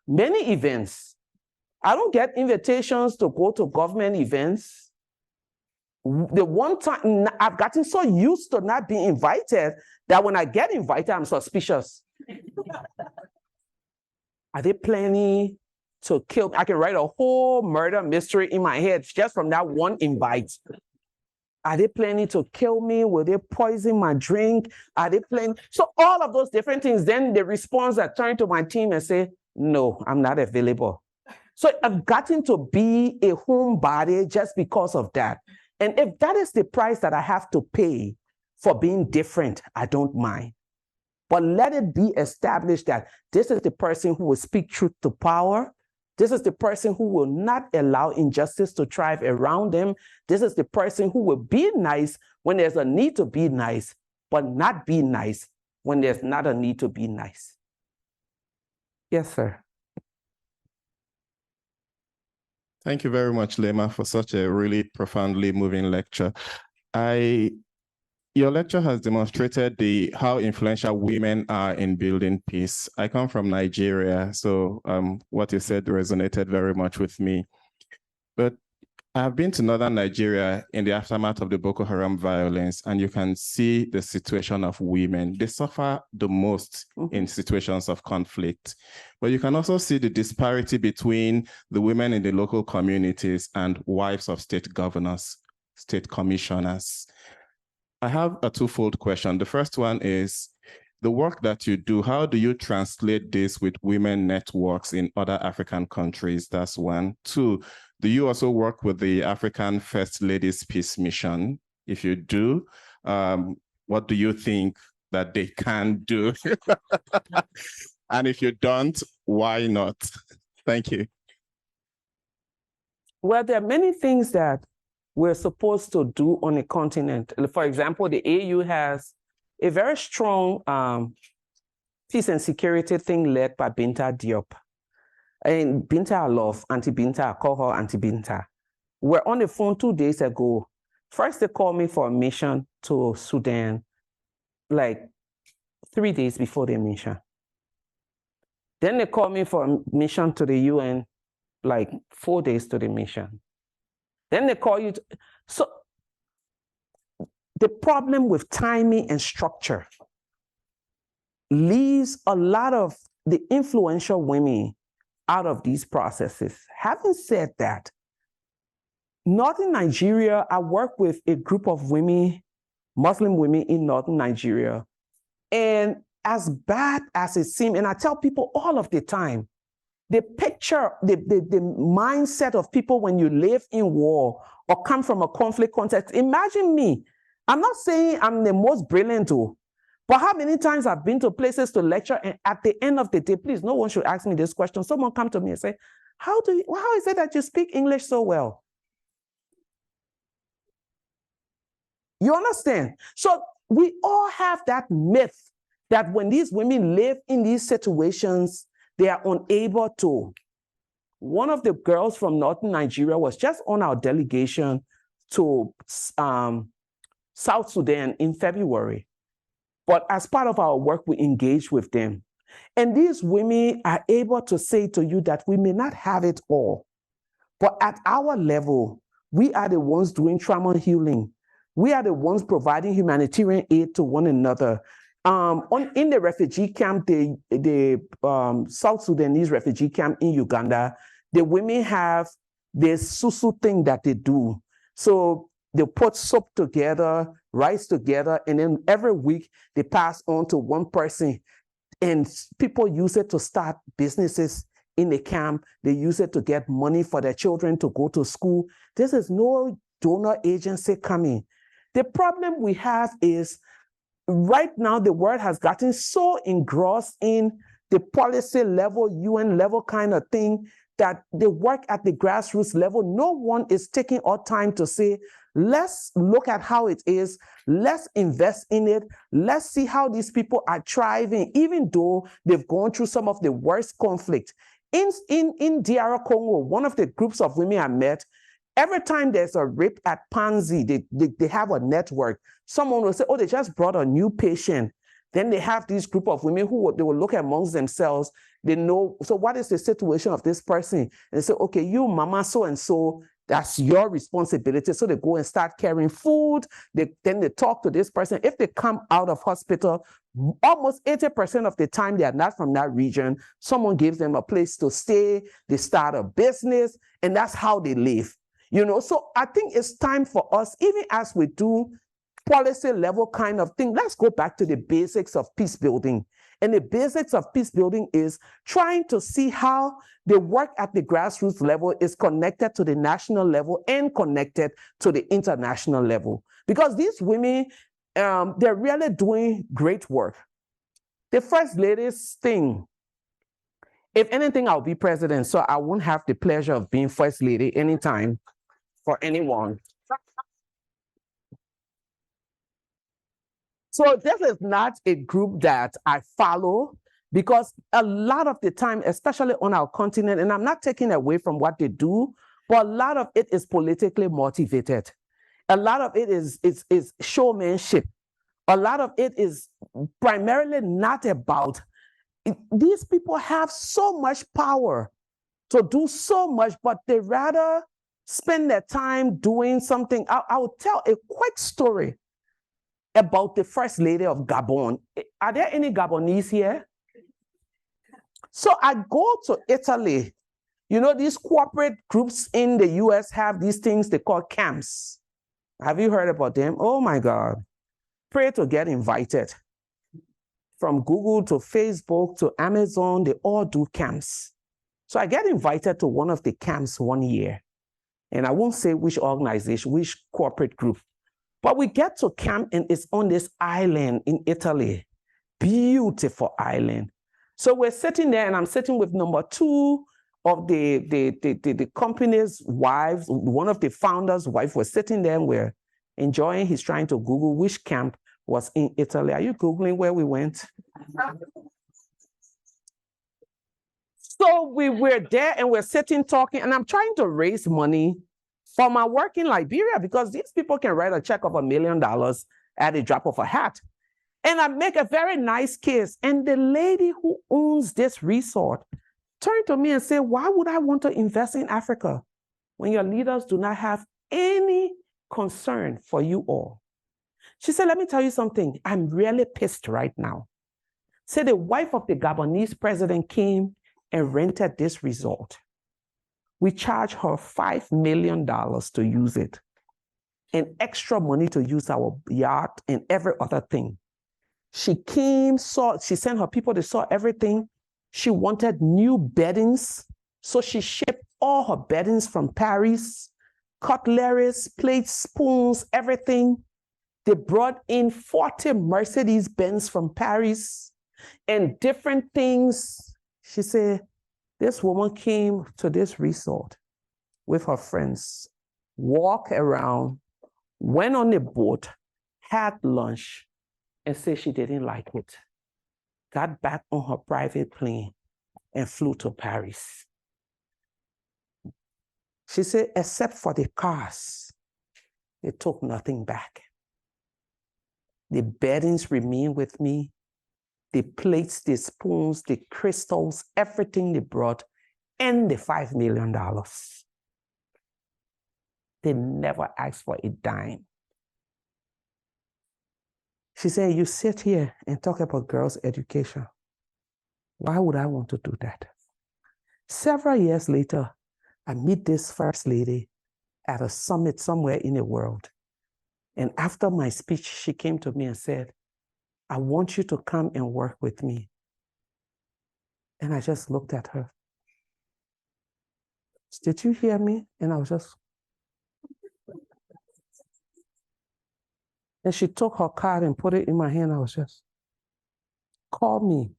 many events. I don't get invitations to go to government events. The one time I've gotten so used to not being invited that when I get invited, I'm suspicious. Are they planning to kill me? I can write a whole murder mystery in my head just from that one invite. Are they planning to kill me? Will they poison my drink? Are they planning? So all of those different things, then the response, I turn to my team and say, no, I'm not available. So I've gotten to be a homebody just because of that. And if that is the price that I have to pay for being different, I don't mind. But let it be established that this is the person who will speak truth to power. This is the person who will not allow injustice to thrive around them. This is the person who will be nice when there's a need to be nice, but not be nice when there's not a need to be nice. Yes, sir. Thank you very much, Leymah, for such a really profoundly moving lecture. Your lecture has demonstrated how influential women are in building peace. I come from Nigeria, so what you said resonated very much with me. But I've been to northern Nigeria in the aftermath of the Boko Haram violence, and you can see the situation of women. They suffer the most in situations of conflict. But you can also see the disparity between the women in the local communities and wives of state governors, state commissioners. I have a twofold question. The first one is, the work that you do, how do you translate this with women networks in other African countries? That's one. Two, do you also work with the African First Ladies Peace Mission? If you do, what do you think that they can do? And if you don't, why not? Thank you. Well, there are many things that we're supposed to do on a continent. For example, the AU has a very strong peace and security thing led by Binta Diop. And Binta I love, Auntie Binta, I call her Auntie Binta. We're on the phone 2 days ago. First, they called me for a mission to Sudan, like 3 days before the mission. Then they called me for a mission to the UN, like 4 days to the mission. Then they call you. So the problem with timing and structure leaves a lot of the influential women out of these processes. Having said that, Northern Nigeria, I work with a group of women, Muslim women in Northern Nigeria. And as bad as it seems, and I tell people all of the time, the picture, the mindset of people when you live in war or come from a conflict context, imagine me. I'm not saying I'm the most brilliant too, but how many times I've been to places to lecture, and at the end of the day, please, no one should ask me this question. Someone come to me and say, how is it that you speak English so well? You understand? So we all have that myth that when these women live in these situations, they are unable to. One of the girls from Northern Nigeria was just on our delegation to South Sudan in February. But as part of our work, we engage with them. And these women are able to say to you that we may not have it all, but at our level, we are the ones doing trauma healing. We are the ones providing humanitarian aid to one another. In the refugee camp, the South Sudanese refugee camp in Uganda, the women have this susu thing that they do. So they put soap together, rice together, and then every week they pass on to one person. And people use it to start businesses in the camp. They use it to get money for their children to go to school. This is no donor agency coming. The problem we have is right now the world has gotten so engrossed in the policy level, UN level kind of thing that they work at the grassroots level. No one is taking our time to say, let's look at how it is. Let's invest in it. Let's see how these people are thriving, even though they've gone through some of the worst conflict. In DR Congo, one of the groups of women I met, every time there's a rape at Panzi, they have a network. Someone will say, oh, they just brought a new patient. Then they have this group of women who they will look amongst themselves. They know, so what is the situation of this person? And they say, okay, you mama so-and-so, that's your responsibility. So they go and start carrying food. Then they talk to this person. If they come out of hospital, almost 80% of the time they are not from that region. Someone gives them a place to stay. They start a business, and that's how they live. You know, so I think it's time for us, even as we do policy level kind of thing, let's go back to the basics of peace building. And the basics of peace building is trying to see how the work at the grassroots level is connected to the national level and connected to the international level. Because these women, they're really doing great work. The First Lady's thing, if anything, I'll be president, so I won't have the pleasure of being First Lady anytime for anyone. So this is not a group that I follow, because a lot of the time, especially on our continent, and I'm not taking away from what they do, but a lot of it is politically motivated. A lot of it is showmanship. A lot of it is primarily not about it. These people have so much power to do so much, but they rather spend their time doing something. I'll tell a quick story about the First Lady of Gabon. Are there any Gabonese here? So I go to Italy. You know, these corporate groups in the US have these things they call camps. Have you heard about them? Oh my God. Pray to get invited. From Google to Facebook to Amazon, they all do camps. So I get invited to one of the camps one year. And I won't say which organization, which corporate group. But we get to camp and it's on this island in Italy. Beautiful island. So we're sitting there and I'm sitting with number 2 of the company's wives. One of the founders' wife was sitting there and we're enjoying. He's trying to Google which camp was in Italy. Are you Googling where we went? So we were there and we're sitting talking and I'm trying to raise money for my work in Liberia because these people can write a check of $1 million at a drop of a hat. And I make a very nice case. And the lady who owns this resort turned to me and said, why would I want to invest in Africa when your leaders do not have any concern for you all? She said, let me tell you something. I'm really pissed right now. Said the wife of the Gabonese president came and rented this resort. We charged her $5 million to use it and extra money to use our yacht and every other thing. She came, she sent her people, they saw everything. She wanted new beddings. So she shipped all her beddings from Paris, cutleries, plates, spoons, everything. They brought in 40 Mercedes-Benz from Paris and different things. She said, this woman came to this resort with her friends, walked around, went on a boat, had lunch, and said she didn't like it. Got back on her private plane and flew to Paris. She said, except for the cars, they took nothing back. The beddings remain with me. The plates, the spoons, the crystals, everything they brought, and the $5 million. They never asked for a dime. She said, you sit here and talk about girls' education. Why would I want to do that? Several years later, I meet this first lady at a summit somewhere in the world. And after my speech, she came to me and said, I want you to come and work with me. And I just looked at her. Did you hear me? And I was just. And she took her card and put it in my hand. I was just, call me,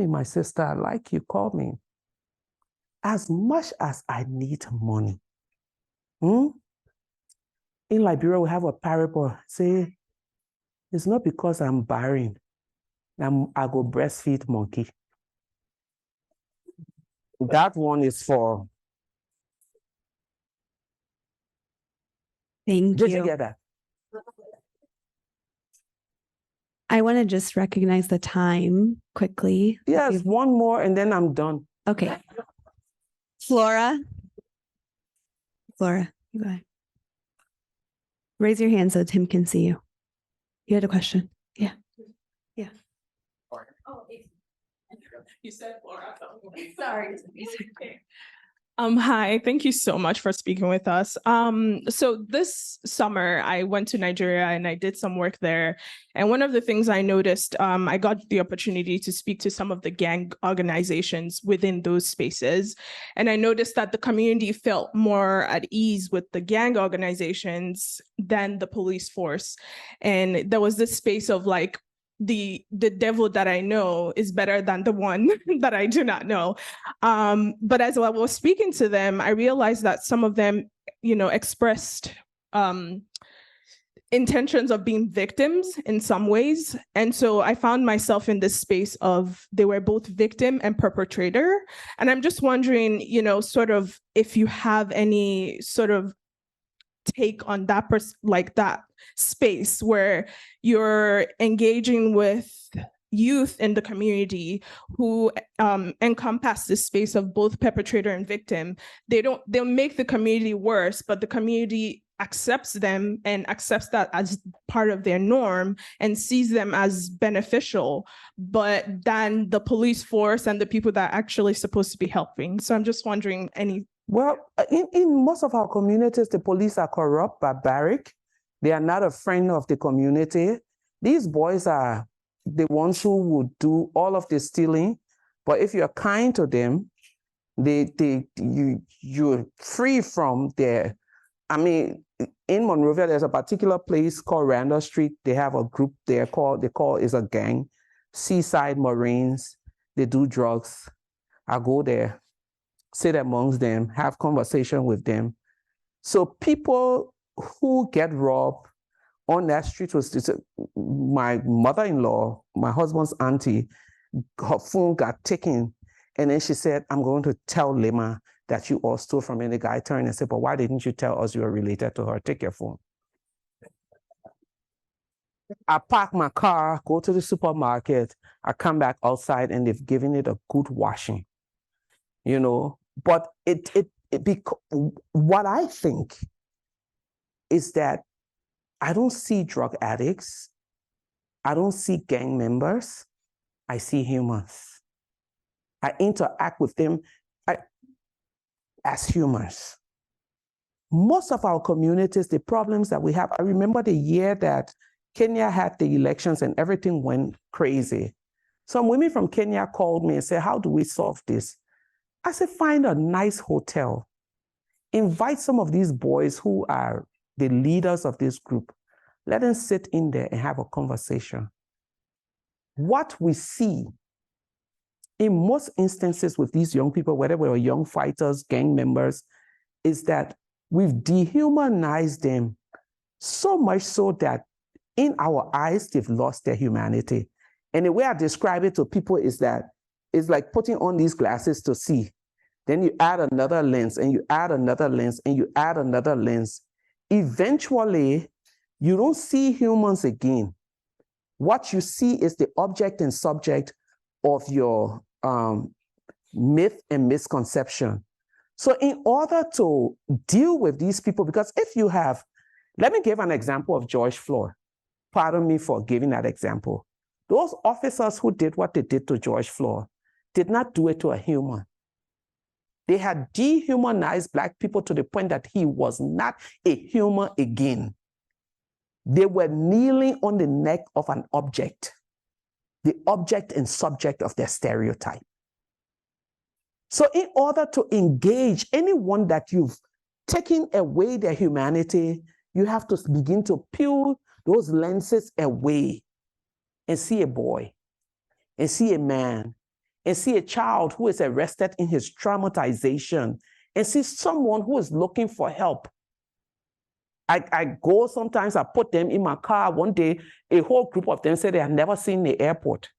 my sister. I like you, call me. As much as I need money. In Liberia, we have a parable. Say, it's not because I'm barren. I go breastfeed monkey. That one is for. Thank Did you. you get that? I want to just recognize the time quickly. Yes, one more and then I'm done. Okay. Flora, you go ahead. Raise your hand so Tim can see you. You had a question? Yeah. Yeah. You said Flora. Sorry. Hi, thank you so much for speaking with us. So this summer I went to Nigeria and I did some work there. And one of the things I noticed, I got the opportunity to speak to some of the gang organizations within those spaces. And I noticed that the community felt more at ease with the gang organizations than the police force. And there was this space of like, the devil that I know is better than the one that I do not know. But as I was speaking to them, I realized that some of them, expressed intentions of being victims in some ways. And so I found myself in this space of they were both victim and perpetrator. And I'm just wondering, sort of if you have any sort of take on that that space where you're engaging with youth in the community who encompass the space of both perpetrator and victim. They'll make the community worse, but the community accepts them and accepts that as part of their norm and sees them as beneficial, but then the police force and the people that are actually supposed to be helping. So I'm just wondering Well, in most of our communities, the police are corrupt, barbaric. They are not a friend of the community. These boys are the ones who would do all of the stealing, but if you're kind to them, you're free from their, I mean, in Monrovia, there's a particular place called Randall Street. They have a group there is a gang, Seaside Marines. They do drugs. I go there, sit amongst them, have conversation with them. So people who get robbed on that street my mother-in-law, my husband's auntie, her phone got taken. And then she said, I'm going to tell Leymah that you all stole from me. And the guy turned and said, but why didn't you tell us you were related to her? Take your phone. I park my car, go to the supermarket. I come back outside and they've given it a good washing, you know. But what I think is that I don't see drug addicts. I don't see gang members. I see humans. I interact with them as humans. Most of our communities, the problems that we have, I remember the year that Kenya had the elections and everything went crazy. Some women from Kenya called me and said, how do we solve this? I said, find a nice hotel. Invite some of these boys who are the leaders of this group. Let them sit in there and have a conversation. What we see in most instances with these young people, whether we're young fighters, gang members, is that we've dehumanized them so much so that in our eyes, they've lost their humanity. And the way I describe it to people is that it's like putting on these glasses to see. Then you add another lens and you add another lens and you add another lens. Eventually, you don't see humans again. What you see is the object and subject of your myth and misconception. So in order to deal with these people, because if you have, let me give an example of George Floyd. Pardon me for giving that example. Those officers who did what they did to George Floyd did not do it to a human. They had dehumanized Black people to the point that he was not a human again. They were kneeling on the neck of an object, the object and subject of their stereotype. So in order to engage anyone that you've taken away their humanity, you have to begin to peel those lenses away and see a boy, and see a man, and see a child who is arrested in his traumatization, and see someone who is looking for help. I go sometimes, I put them in my car. One day, a whole group of them said they had never seen the airport.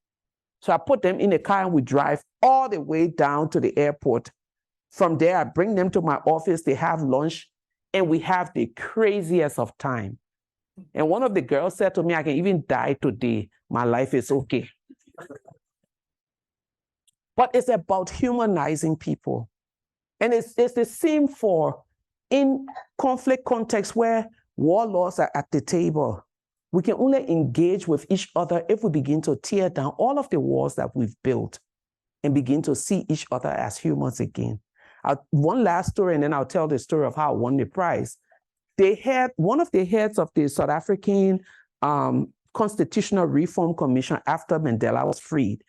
So I put them in a car and we drive all the way down to the airport. From there, I bring them to my office, they have lunch, and we have the craziest of time. And one of the girls said to me, I can even die today. My life is okay. But it's about humanizing people. And it's the same for in conflict contexts where warlords are at the table. We can only engage with each other if we begin to tear down all of the walls that we've built and begin to see each other as humans again. One last story, and then I'll tell the story of how I won the prize. They had one of the heads of the South African Constitutional Reform Commission after Mandela was freed,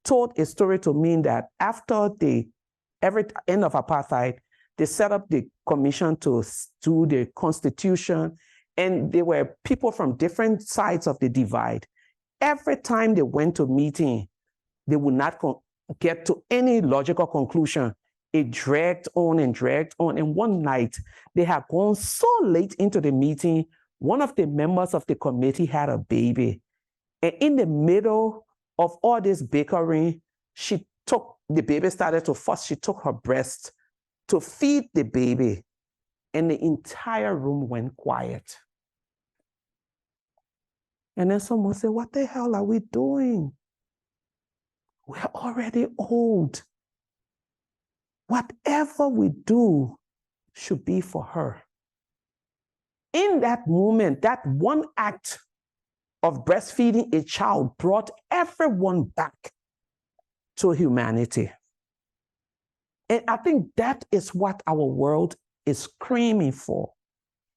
told a story to me that after the end of apartheid, they set up the commission to do the constitution, and there were people from different sides of the divide. Every time they went to meeting, they would not get to any logical conclusion. It dragged on and dragged on. And one night, they had gone so late into the meeting, one of the members of the committee had a baby. And in the middle of all this bickering, the baby started to fuss. She took her breast to feed the baby, and the entire room went quiet. And then someone said, what the hell are we doing? we're already old. Whatever we do should be for her. In that moment, that one act of breastfeeding a child brought everyone back to humanity. And I think that is what our world is screaming for.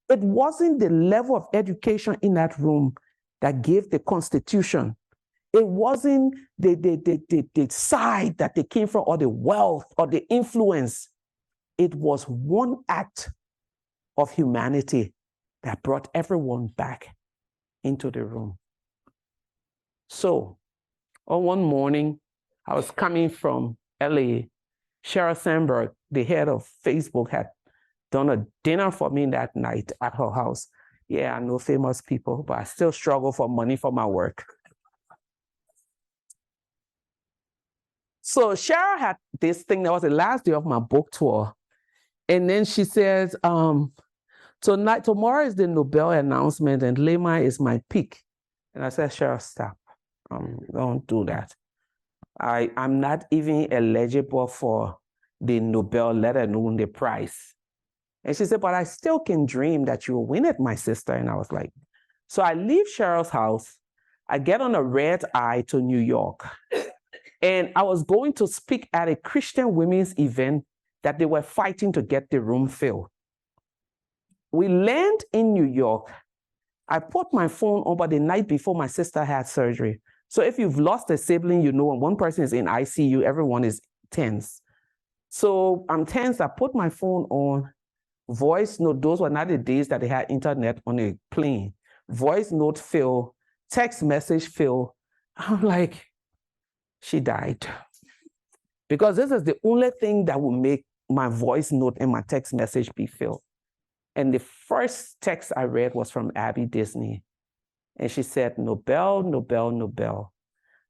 It wasn't the level of education in that room that gave the Constitution. It wasn't the side that they came from, or the wealth, or the influence. It was one act of humanity that brought everyone back into the room. So, on one morning, I was coming from LA. Sheryl Sandberg, the head of Facebook, had done a dinner for me that night at her house. Yeah, I know famous people, but I still struggle for money for my work. So Sheryl had this thing that was the last day of my book tour. And then she says, tomorrow is the Nobel announcement and Leymah is my pick. And I said, Sheryl, stop. Don't do that. I'm not even eligible for the Nobel, let alone the prize. And she said, but I still can dream that you'll win it, my sister. And I was like, so I leave Sheryl's house. I get on a red eye to New York. And I was going to speak at a Christian women's event that they were fighting to get the room filled. We land in New York. I put my phone on, but the night before my sister had surgery. So if you've lost a sibling, you know, when one person is in ICU, everyone is tense. So I'm tense. I put my phone on. Voice note, those were not the days that they had internet on a plane. Voice note fill, text message fill. I'm like, she died. Because this is the only thing that will make my voice note and my text message be filled. And the first text I read was from Abby Disney. And she said, Nobel, Nobel, Nobel.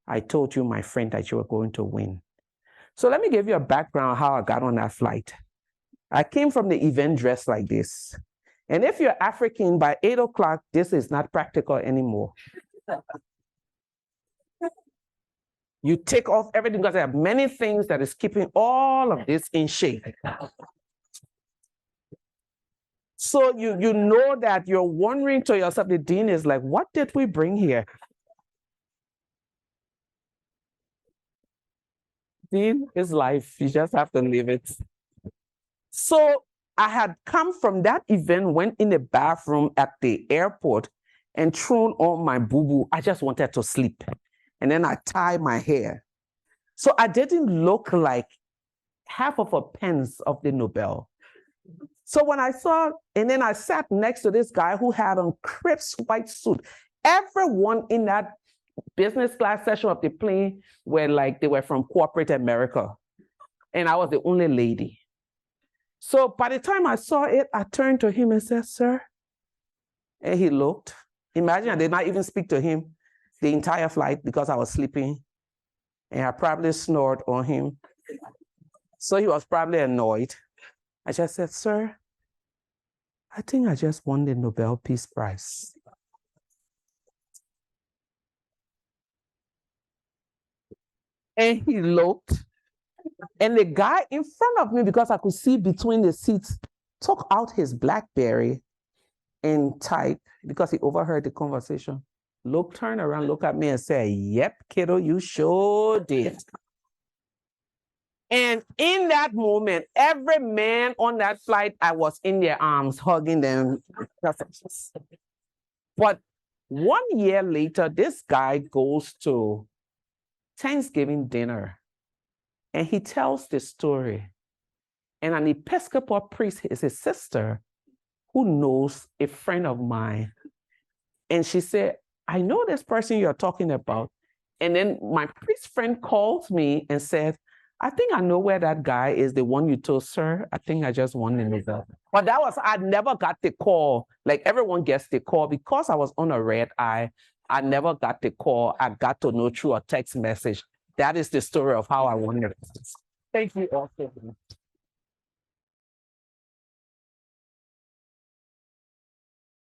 I told you, my friend, that you were going to win. So let me give you a background how I got on that flight. I came from the event dressed like this. And if you're African, by 8 o'clock, this is not practical anymore. You take off everything because there are many things that is keeping all of this in shape. So you know that you're wondering to yourself, the dean is like, what did we bring here? Dean is life. You just have to live it. So I had come from that event, went in the bathroom at the airport and thrown on my boo-boo. I just wanted to sleep. And then I tied my hair. So I didn't look like half of a pence of the Nobel. So when I saw, and then I sat next to this guy who had on crisp white suit. Everyone in that business class session of the plane were like, they were from corporate America. And I was the only lady. So by the time I saw it, I turned to him and said, sir. And he looked. Imagine I did not even speak to him the entire flight because I was sleeping. And I probably snored on him. So he was probably annoyed. I just said, sir, I think I just won the Nobel Peace Prize. And he looked. And the guy in front of me, because I could see between the seats, took out his BlackBerry and typed, because he overheard the conversation. Turned around, looked at me and said, yep, kiddo, you sure did. And in that moment, every man on that flight, I was in their arms, hugging them. But 1 year later, this guy goes to Thanksgiving dinner. And he tells the story. And an Episcopal priest is his sister who knows a friend of mine. And she said, I know this person you're talking about. And then my priest friend called me and said, I think I know where that guy is, the one you told, sir. I think I just won the Nobel. But I never got the call. Like everyone gets the call. Because I was on a red eye, I never got the call. I got to know through a text message. That is the story of how I won it. Thank you all so much.